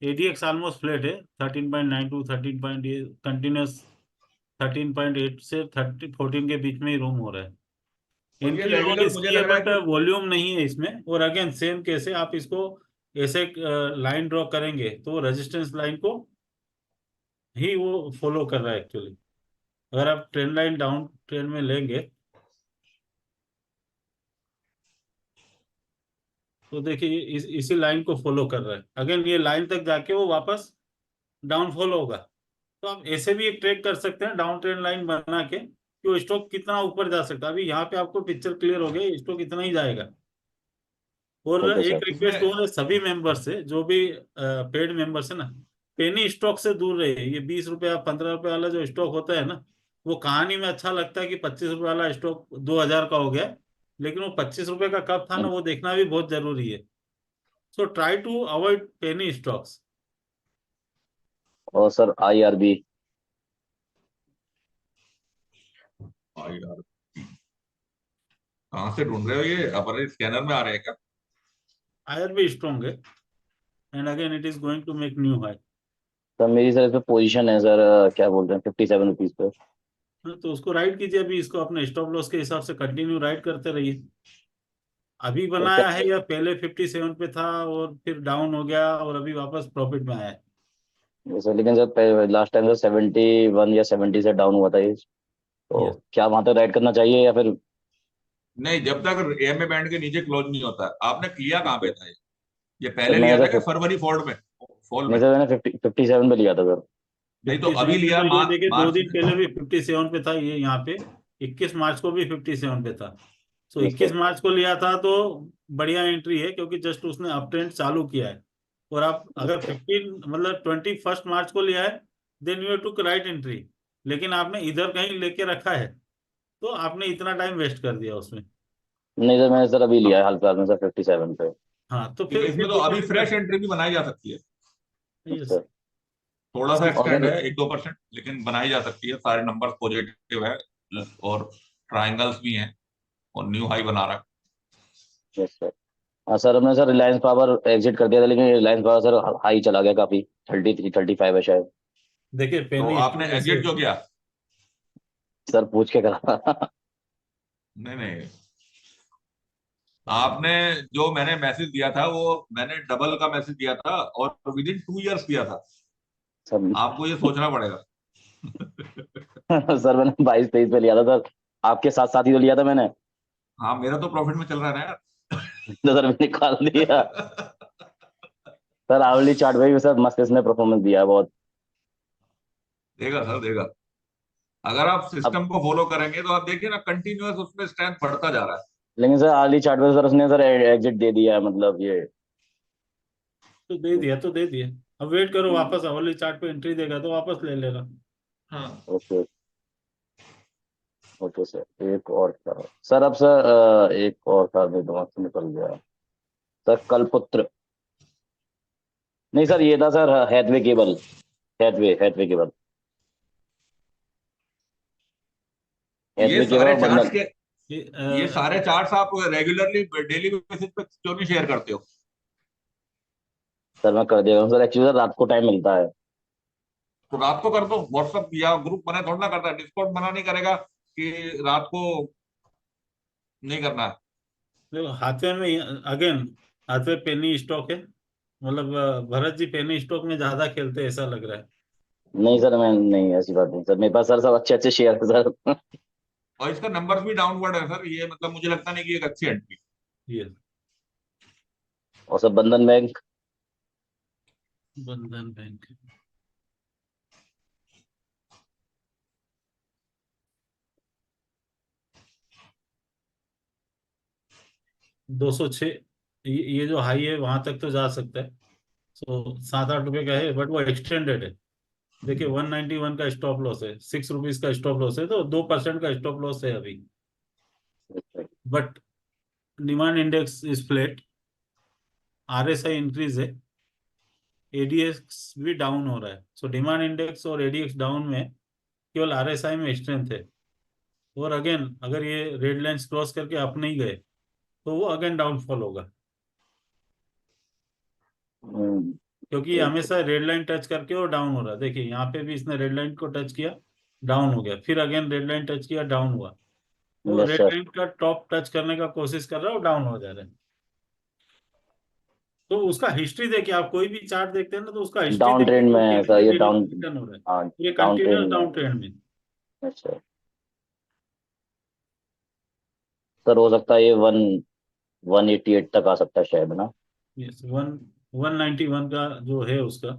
ADX almost flat है, 13.92, 13.8 कंटिन्यूस, 13.8 से 14 के बीच में ही रूम हो रहा है। और ये एंट्री जोन लेवल मुझे इसकी है, लग रहा है बट कि वॉल्यूम नहीं है इसमें। और अगेन सेम कैसे आप इसको ऐसे लाइन ड्रॉ करेंगे तो रेजिस्टेंस लाइन को ही वो फॉलो कर रहा है एक्चुअली। अगर आप ट्रेंड लाइन डाउन ट्रेंड में लेंगे तो देखिए इसी लाइन को फॉलो कर रहा है, अगेन ये लाइन तक जाके वो वापस डाउनफॉल होगा। तो आप ऐसे भी एक ट्रेक कर सकते हैं डाउन ट्रेंड लाइन बना के कि वो स्टॉक कितना ऊपर जा सकता है। अभी यहाँ पे आपको पिक्चर क्लियर हो गया, स्टॉक इतना ही जाएगा। और ओके एक सर। रिक्वेस्ट इसमें और है सभी मेंबर से, जो भी पेड मेंबर्स है ना, पेनी स्टॉक से दूर रहिए। ये 20 रुपया 15 रुपये वाला जो स्टॉक होता है ना, वो कहानी में अच्छा लगता है कि 25 रुपये वाला स्टॉक 2,000 का हो गया, लेकिन वो 25 रुपये का कब था ना, वो देखना भी बहुत जरूरी है। So try to avoid penny stocks. और सर आईआरबी। यार कहाँ से ढूंढ रहे हो, ये अपने स्कैनर में आ रहे हैं क्या? आईआरबी स्ट्रॉन्ग है, and again it is going to make new high. Sir मेरी सर इस पे पोजीशन है सर, क्या बोलते हैं, 57 रुपीज पे। तो उसको राइट कीजिए, अभी इसको अपने स्टॉप लॉस के हिसाब से कंटिन्यू राइट करते रहिए। अभी सर क्या? बनाया है या पहले 57 पे था और फिर डाउन हो गया और अभी वापस प्रॉफिट में आया है? सर लेकिन सर लास्ट टाइम सर 71 या 70 से डाउन हुआ था ये, तो यस, क्या वहां तक राइट करना चाहिए या फिर? नहीं, जब तक एएमए बैंड के नीचे क्लोज नहीं होता। आपने लिया कहाँ पे था ये सर पहले मैंने लिया था सर कि फरवरी फोल्ड में, फॉल नहीं में? सर, मैंने 57 पे लिया था सर। नहीं तो 57 अभी पे लिया तो ये देखिए, दो मार्च दिन में। पहले भी 57 पे था ये यहाँ पे, 21 मार्च को भी 57 पे था। So yes 21 sir. मार्च को लिया था तो बढ़िया एंट्री है, क्योंकि जस्ट उसने अप ट्रेंड चालू किया है। और आप अगर 15 मतलब 21 मार्च को लिया है, then you took right entry. लेकिन आपने इधर कहीं लेके रखा है, तो आपने इतना टाइम वेस्ट कर दिया उसमें। नहीं सर, मैंने सर अभी लिया है हाल फिलहाल में सर 57 पे। हाँ, तो ठीक है, फिर इसमें तो कोई अभी दिक्कत फ्रेश एंट्री भी बनाई जा सकती है। नहीं। Yes Yes. सर। थोड़ा सा और एक्सटेंड सर है 1-2%, लेकिन बनाई जा सकती है। सारे नंबर्स पॉजिटिव है और ट्रायंगल्स भी हैं और न्यू हाई बना रहा है। Yes sir. हाँ सर, हमने सर रिलायंस पावर एग्जिट कर दिया था, लेकिन रिलायंस पावर सर हाई चला गया काफी, 33, 35 है शायद। देखिए तो पेनी आपने स्टॉक एग्जिट ऐसे, क्यों किया? सर पूछ के करा। नहीं नहीं, आपने जो मैंने मैसेज दिया था वो मैंने डबल का मैसेज दिया था और विद इन 2 इयर्स दिया था। सर आपको ये सोचना पड़ेगा। सर मैंने 22-23 पे लिया था सर, आपके साथ साथ ही तो लिया था मैंने। हाँ, मेरा तो प्रॉफिट में चल रहा है ना यार। तो सर मैंने निकाल दिया। सर आवली चार्ट पे भी सर मस्त इसने परफॉर्मेंस दिया है बहुत। देगा सर, देगा। अगर आप सिस्टम को फॉलो करेंगे तो आप देखिए ना, कंटिन्यूअस उसमें स्ट्रेंथ बढ़ता जा रहा है। लेकिन सर आवली चार्ट पे सर उसने सर एग्जिट दे दिया है, मतलब ये। तो दे दिया तो दे दिया, अब वेट करो, वापस आवली चार्ट पे एंट्री देगा तो वापस ले लेना। हाँ। ओके ओके सर, एक और था सर, अब सर एक और था, मेरे दिमाग से निकल गया सर, कलपुत्र। नहीं सर, ये था sir Hathway cable, Hathway cable, ये हैथवे सारे केबल चार्ट्स बंधन। के ये ये सारे चार्ट्स आप रेगुलरली डेली बेसिस पे क्यों नहीं शेयर करते हो? सर मैं कर देगा हूँ सर, एक्चुअली सर रात को टाइम मिलता है। तो रात को कर दो, व्हाट्सएप या ग्रुप बना थोड़ा ना करता है, डिस्कॉर्ड मना नहीं करेगा कि रात को नहीं करना है। देखो हाथवे में अगेन, हाथवे पेनी स्टॉक है, मतलब भरत जी पेनी स्टॉक में ज्यादा खेलते हैं ऐसा लग रहा है। नहीं सर, मैं नहीं, ऐसी बात नहीं सर, मेरे पास सर सब अच्छे अच्छे शेयर है सर। और इसका नंबर्स भी डाउनवर्ड है सर, ये मतलब मुझे लगता नहीं कि एक अच्छी एंट्री। ये और सर बंधन बैंक, बंधन बैंक, दो सौ छः, ये जो हाई है वहां तक तो जा सकता है, तो 7-8 रुपए का है, बट वो एक्सटेंडेड है। देखिए 191 का स्टॉप लॉस है, 6 रुपीज का स्टॉप लॉस है, तो 2% का स्टॉप लॉस है अभी। But demand index is flat, RSI increase है, ADX भी डाउन हो रहा है। सो डिमांड इंडेक्स और ADX डाउन में केवल RSI में स्ट्रेंथ है। और अगेन अगर ये रेड लाइंस क्रॉस करके अप नहीं गए तो वो अगेन डाउनफॉल होगा, क्योंकि ये हमेशा रेड लाइन टच करके और डाउन हो रहा है। देखिए यहाँ पे भी इसने रेड लाइन को टच किया, डाउन हो गया, फिर अगेन रेड लाइन टच किया, डाउन हुआ। वो यस रेड सर। लाइन का टॉप टच करने का कोशिश कर रहा है और डाउन हो जा रहा है। तो उसका हिस्ट्री देखिए, आप कोई भी चार्ट देखते हैं ना तो उसका हिस्ट्री डाउन देखिए ट्रेंड तो में है सर, कैसे ये डाउन, रिटर्न हो रहा है। हाँ ये डाउन कंटिन्यूअस ट्रेंड में डाउन है। ट्रेंड में। अच्छा सर, हो सकता है ये 188 तक आ सकता है शायद ना। यस, 191 का जो है उसका,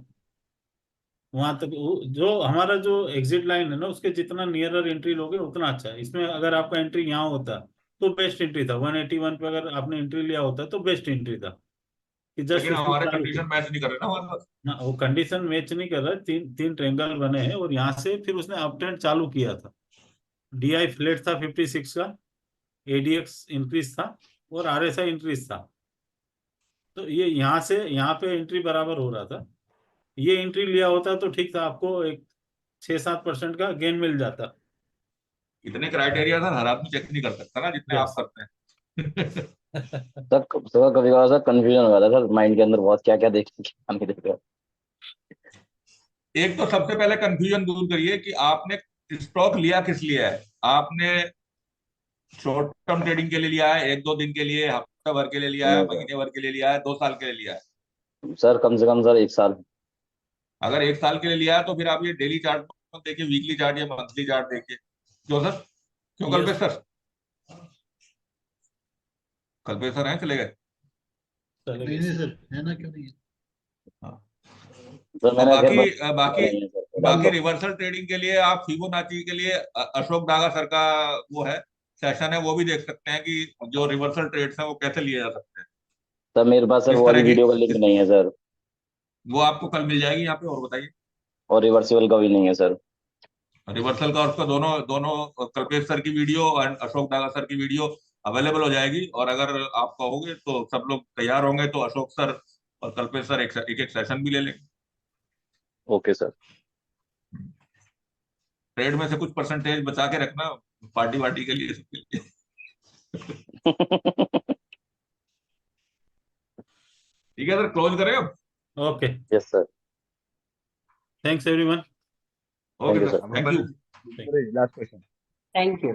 वहां तक जो हमारा जो एग्जिट लाइन है ना, उसके जितना नियरर एंट्री लोगे उतना अच्छा है। इसमें अगर आपका एंट्री यहाँ होता तो बेस्ट एंट्री था, 181 पे अगर आपने एंट्री लिया होता तो बेस्ट एंट्री था कि जस्ट लेकिन उसको हमारे चालू कंडीशन किया। मैच नहीं कर रहे ना हमारे साथ। ना वो कंडीशन मैच नहीं कर रहा, तीन तीन ट्रेंगल बने हैं और यहाँ से फिर उसने अप ट्रेंड चालू किया था। DI फ्लैट था 56 का, ADX इंक्रीज था और RSI इंक्रीज था। तो ये यहाँ से यहाँ पे एंट्री बराबर हो रहा था, ये एंट्री लिया होता तो ठीक था, आपको एक 6-7% का गेन मिल जाता। इतने क्राइटेरिया सर हर आदमी चेक नहीं कर सकता ना जितने आप यस। करते हैं। सर कभी कभार सर कंफ्यूजन हो जाता है सर माइंड के अंदर, बहुत क्या क्या देख क्या नहीं देख रहा। एक तो सबसे पहले कंफ्यूजन दूर करिए कि आपने स्टॉक लिया किस लिए है। आपने शॉर्ट टर्म ट्रेडिंग के लिए लिया है, 1-2 दिन के लिए, हफ्ता भर के लिए लिया है, नहीं महीने भर के लिए लिया है, 2 साल के लिए लिया है? सर, कम से कम सर 1 साल। अगर 1 साल के लिए लिया है तो फिर आप ये डेली चार्ट मत देखिए, वीकली चार्ट या मंथली चार्ट देखिए। क्यों सर? क्यों Kalpesh yes sir? Kalpesh sir हैं, चले गए? नहीं नहीं सर, है ना, क्यों नहीं है। हाँ। सर और मैंने बाकी नहीं है सर, डाल बाकी दो। रिवर्सल ट्रेडिंग के लिए आप फिबोनाची के लिए अशोक डागा सर का वो है सेशन है, वो भी देख सकते हैं कि जो रिवर्सल ट्रेड्स हैं वो कैसे लिए जा सकते हैं। सर मेरे पास सर किस वो वाली तरह की वीडियो का लिंक नहीं है सर, वो आपको कल मिल जाएगी यहाँ पे। और बताइए। और रिवर्सिबल का भी नहीं है सर। रिवर्सल का और उसका दोनों दोनों कल्पेश सर की वीडियो और अशोक डागा सर की वीडियो अवेलेबल हो जाएगी। और अगर आप कहोगे तो सब लोग तैयार होंगे तो अशोक सर और कल्पेश सर एक एक सेशन भी ले लेंगे। Okay sir. ट्रेड में से कुछ परसेंटेज बचा के रखना, पार्टी वार्टी के लिए, सबके लिए। ठीक है सर, क्लोज करें अब? Okay, yes sir, thanks everyone. Thank okay you sir, sir. Thank you. Last question. Thank you.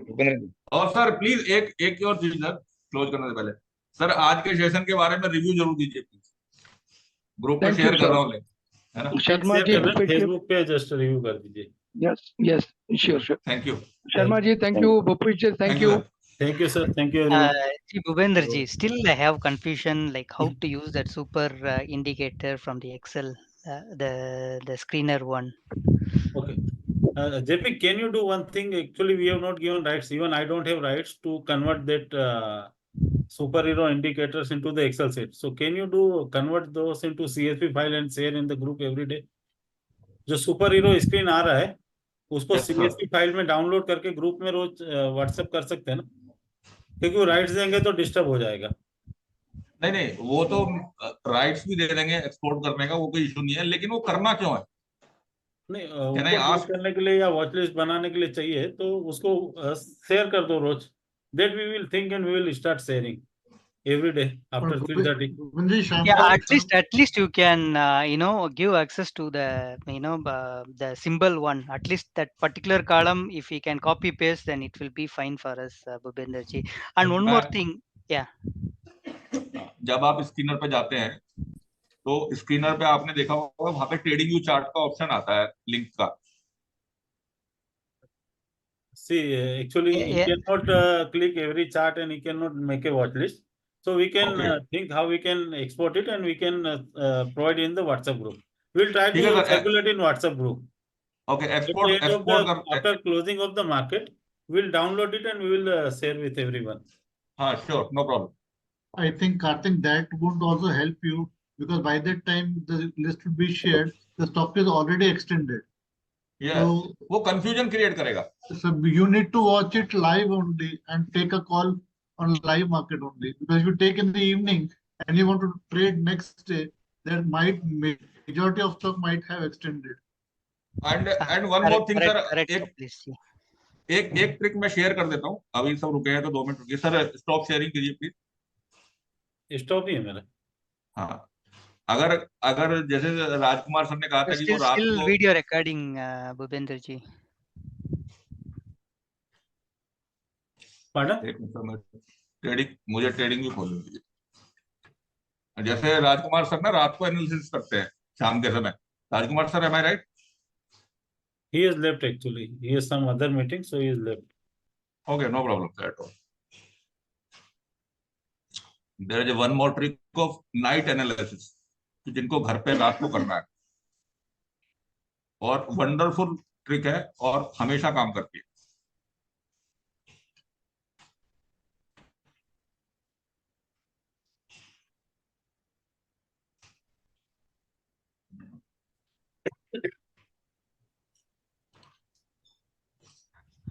और सर प्लीज एक एक और चीज सर, क्लोज करने से पहले सर आज के सेशन के बारे में रिव्यू जरूर दीजिए प्लीज, ग्रुप में Thank you, शेयर कर sir. रहा हूँ लिंक, है ना। शर्मा जी, शेयर करना, भूपेश जी, फेसबुक पे जस्ट रिव्यू कर दीजिए। yes, yes, sure. Thank you, Sharma ji, thank you. Bhupesh ji, thank you. Sir. Thank you, sir. Thank you, everyone. Ji, Bhupender ji, still I have confusion like how to use that super indicator from the Excel, the screener one. Okay. JP, can you do one thing? Actually, we have not given rights. Even I don't have rights to convert that superhero indicators into the Excel sheet. So can you convert those into CSV file and share in the group every day? जो super hero screen आ रहा है उसको Yes, sir. CSV file में download करके group में रोज WhatsApp कर सकते हैं ना, क्योंकि वो राइट्स देंगे तो डिस्टर्ब हो जाएगा। नहीं नहीं, वो तो राइट्स भी दे देंगे एक्सपोर्ट करने का, वो कोई इशू नहीं है, लेकिन वो करना क्यों है? नहीं, Can I उनको ask? करने के लिए या वॉच लिस्ट बनाने के लिए चाहिए तो उसको शेयर कर दो रोज। That we will think and we will start sharing every day after 3:30। Govind ji, शाम Yeah, को at least you can give access to the the symbol one. At least that particular column, if we can copy paste, then it will be fine for us, Bhupender ji. And one more thing, yeah. जब आप screener पे जाते हैं तो screener पे आपने देखा होगा वहां पे ट्रेडिंग व्यू चार्ट का ऑप्शन आता है लिंक का। See, actually, you Yeah. cannot click every chart and you cannot make a watch list. So we can Okay. think how we can export it and we can provide in the WhatsApp group. We'll try ठीक है to sir, circulate in WhatsApp group. Okay, At the export end of export the, कर, after closing of the market, we'll download it and we will share with everyone. हाँ sure, no problem. I think Karthik, that would also help you because by that time the list will be shared. The stock is already extended. Yes, So, वो confusion create करेगा। so you need to watch it live only and take a call on live market only. Because if you take in the evening and you want to trade next day, there might majority of stock might have extended. And one more thing sir, Correct, एक please. एक trick मैं share कर देता हूँ। अभी सब रुके हैं तो 2 मिनट रुकिए सर, स्टॉप शेयरिंग कीजिए प्लीज। Stop ही है मेरा। हाँ, अगर अगर जैसे राजकुमार सर ने कहा था कि वो रात Still को, video recording, Bhupender ji. Pardon? एक मिनट में मुझे ट्रेडिंग भी खोलने दीजिए। जैसे राजकुमार सर ना रात को एनालिसिस करते हैं शाम के समय। Rajkumar sir, am I right? He has left actually. He has some other meeting, so he has left. Okay, no problem at all. There is one more trick of night analysis, जिनको घर पे रात को करना है, और वंडरफुल ट्रिक है और हमेशा काम करती है।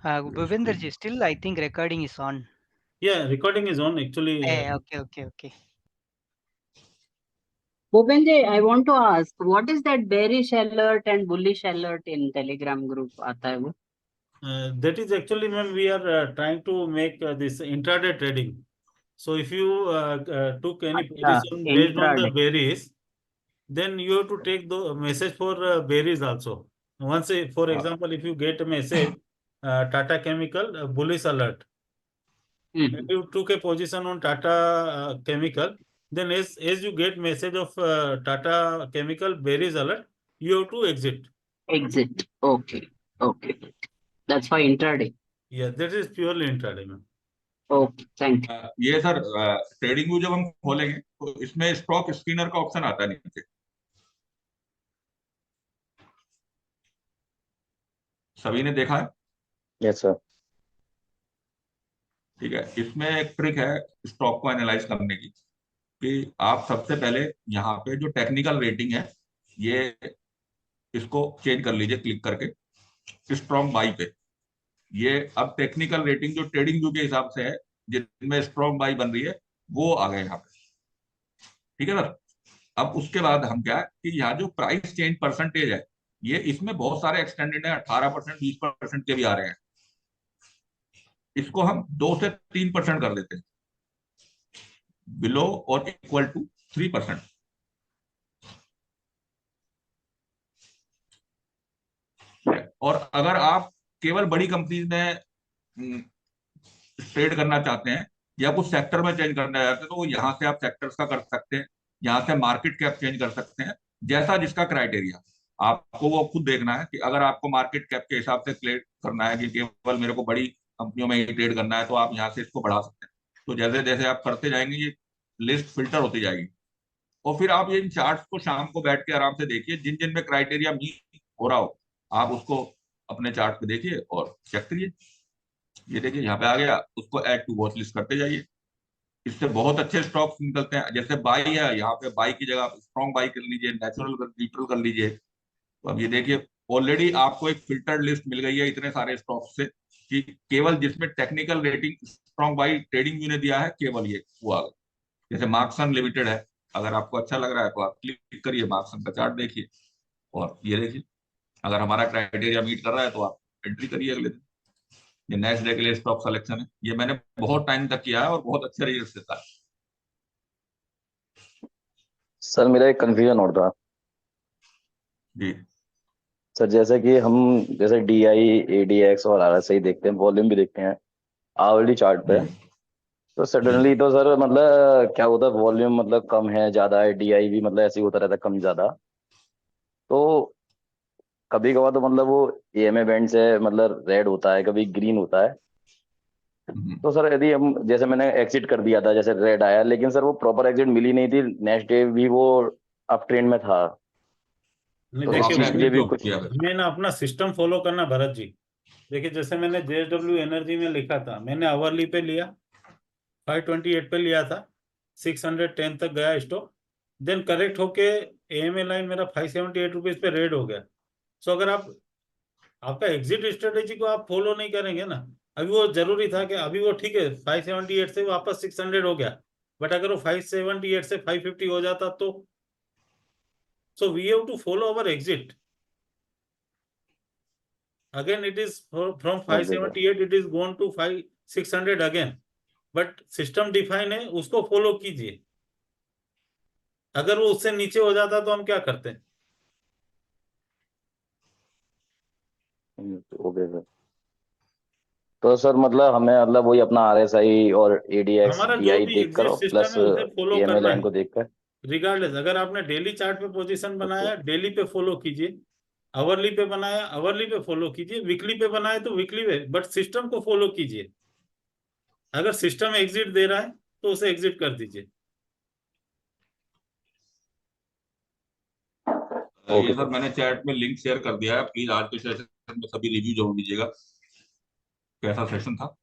Bhupender ji, still I think recording is on. Yeah, recording is on actually. Okay. Bhupender, I want to ask, what is that bearish alert and bullish alert in Telegram group? आता है वो? That is actually, ma'am, we are trying to make this intraday trading. So if you took any position based on the intraday. berries, then you have to take the message for berries also. Once, for example, if you get a message, Tata Chemical bullish alert, if you took a position on Tata Chemical, then as you get message of Tata Chemical berries alert, you have to exit. Exit. Okay. That's for intraday. Yeah, that is purely intraday, ma'am. Okay, thank you. ये sir trading view जब हम खोलेंगे तो इसमें stock screener का option आता है नीचे। सभी ने देखा है? Yes sir. ठीक है, इसमें एक ट्रिक है स्टॉक को एनालाइज करने की कि आप सबसे पहले यहाँ पे जो टेक्निकल रेटिंग है ये इसको चेंज कर लीजिए क्लिक करके स्ट्रॉन्ग बाई पे। ये अब टेक्निकल रेटिंग जो ट्रेडिंग व्यू के हिसाब से है जिनमें स्ट्रॉन्ग बाई बन रही है वो आ गए यहाँ पे। ठीक है सर। अब उसके बाद हम क्या है कि यहाँ जो प्राइस चेंज परसेंटेज है ये इसमें बहुत सारे एक्सटेंडेड है, 18%, 20% के भी आ रहे हैं। इसको हम 2 से 3% कर देते हैं, बिलो और इक्वल टू 3%। और अगर आप केवल बड़ी कंपनीज में ट्रेड करना चाहते हैं या कुछ सेक्टर में चेंज करना चाहते हैं तो यहाँ से आप सेक्टर्स का कर सकते हैं, यहाँ से मार्केट कैप चेंज कर सकते हैं, जैसा जिसका क्राइटेरिया। आपको वो खुद देखना है कि अगर आपको मार्केट कैप के हिसाब से ट्रेड करना है कि केवल मेरे को बड़ी कंपनियों में ही ट्रेड करना है, तो आप यहाँ से इसको बढ़ा सकते हैं। तो जैसे जैसे आप करते जाएंगे ये लिस्ट फिल्टर होती जाएगी, और फिर आप ये इन चार्ट्स को शाम को बैठ के आराम से देखिए, जिन जिन में क्राइटेरिया मीट हो रहा हो आप उसको अपने चार्ट पे देखिए और चेक करिए। ये देखिए यहाँ पे आ गया, उसको ऐड टू वॉच लिस्ट करते जाइए। इससे बहुत अच्छे स्टॉक्स निकलते हैं। जैसे बाई है, यहाँ पे बाई की जगह स्ट्रॉन्ग बाई कर लीजिए, न्यूट्रल कर लीजिए। तो अब ये देखिए ऑलरेडी आपको एक फिल्टर्ड लिस्ट मिल गई है इतने सारे स्टॉक्स से, कि केवल जिसमें technical rating strong by trading view ने दिया है केवल ये वो आ गया। जैसे मार्क्सन लिमिटेड है, अगर आपको अच्छा लग रहा है तो आप क्लिक करिए, मार्क्सन का चार्ट देखिए और ये देखिए अगर हमारा क्राइटेरिया मीट कर रहा है तो आप एंट्री करिए अगले दिन। ये नेक्स्ट डे के लिए स्टॉक सिलेक्शन है, ये मैंने बहुत टाइम तक किया है और बहुत अच्छे रिजल्ट देता है। सर मेरा एक कंफ्यूजन और था जी सर, जैसे कि हम जैसे DI, ADX और RSI देखते हैं, वॉल्यूम भी देखते हैं आवरली चार्ट पे, तो सडनली तो सर मतलब क्या होता है, वॉल्यूम मतलब कम है ज्यादा है, DI भी मतलब ऐसे ही होता रहता है कम ज्यादा। तो कभी कभार तो मतलब वो EMA बैंड से मतलब रेड होता है, कभी ग्रीन होता है। तो सर यदि हम जैसे मैंने एग्जिट कर दिया था, जैसे रेड आया, लेकिन सर वो प्रॉपर एग्जिट मिली नहीं थी, नेक्स्ट डे भी वो अप ट्रेंड में था, नहीं तो तो इस आपने देखिए, चीज के लिए एग्जिट भी क्यों कुछ। किया? हमें ना अपना सिस्टम फॉलो करना भरत जी। देखिए जैसे मैंने JSW एनर्जी में लिखा था, मैंने आवरली पे लिया, 528 पे लिया था, 610 तक गया स्टॉक, देन करेक्ट होके AMA लाइन मेरा 578 रुपीज पे रेड हो गया। सो अगर आप आपका एग्जिट स्ट्रेटेजी को आप फॉलो नहीं करेंगे ना, अभी वो जरूरी था कि अभी वो ठीक है 578 से वापस 600 हो गया, बट अगर वो 578 से 550 हो जाता तो so we have to follow our exit. Again it is from 578 it is gone to 600 again, but system define है, उसको फॉलो कीजिए। अगर वो उससे नीचे हो जाता तो हम क्या करते हैं? ओके सर, तो सर मतलब हमें मतलब वही अपना RSI और ADX हमारा जो DI भी देख कर एग्जिट सिस्टम प्लस है उसे फॉलो EMA करना लाइन है को देख कर। रिगार्डलेस। अगर आपने डेली चार्ट पे पोजीशन बनाया, डेली पे फॉलो कीजिए, आवरली पे बनाया आवरली पे फॉलो कीजिए, वीकली पे बनाए तो वीकली पे, बट सिस्टम को फॉलो कीजिए। अगर सिस्टम एग्जिट दे रहा है तो उसे एग्जिट कर दीजिए। ये सर मैंने चैट में लिंक शेयर कर दिया है, प्लीज आज के सेशन में सभी रिव्यू जरूर कीजिएगा कैसा सेशन था।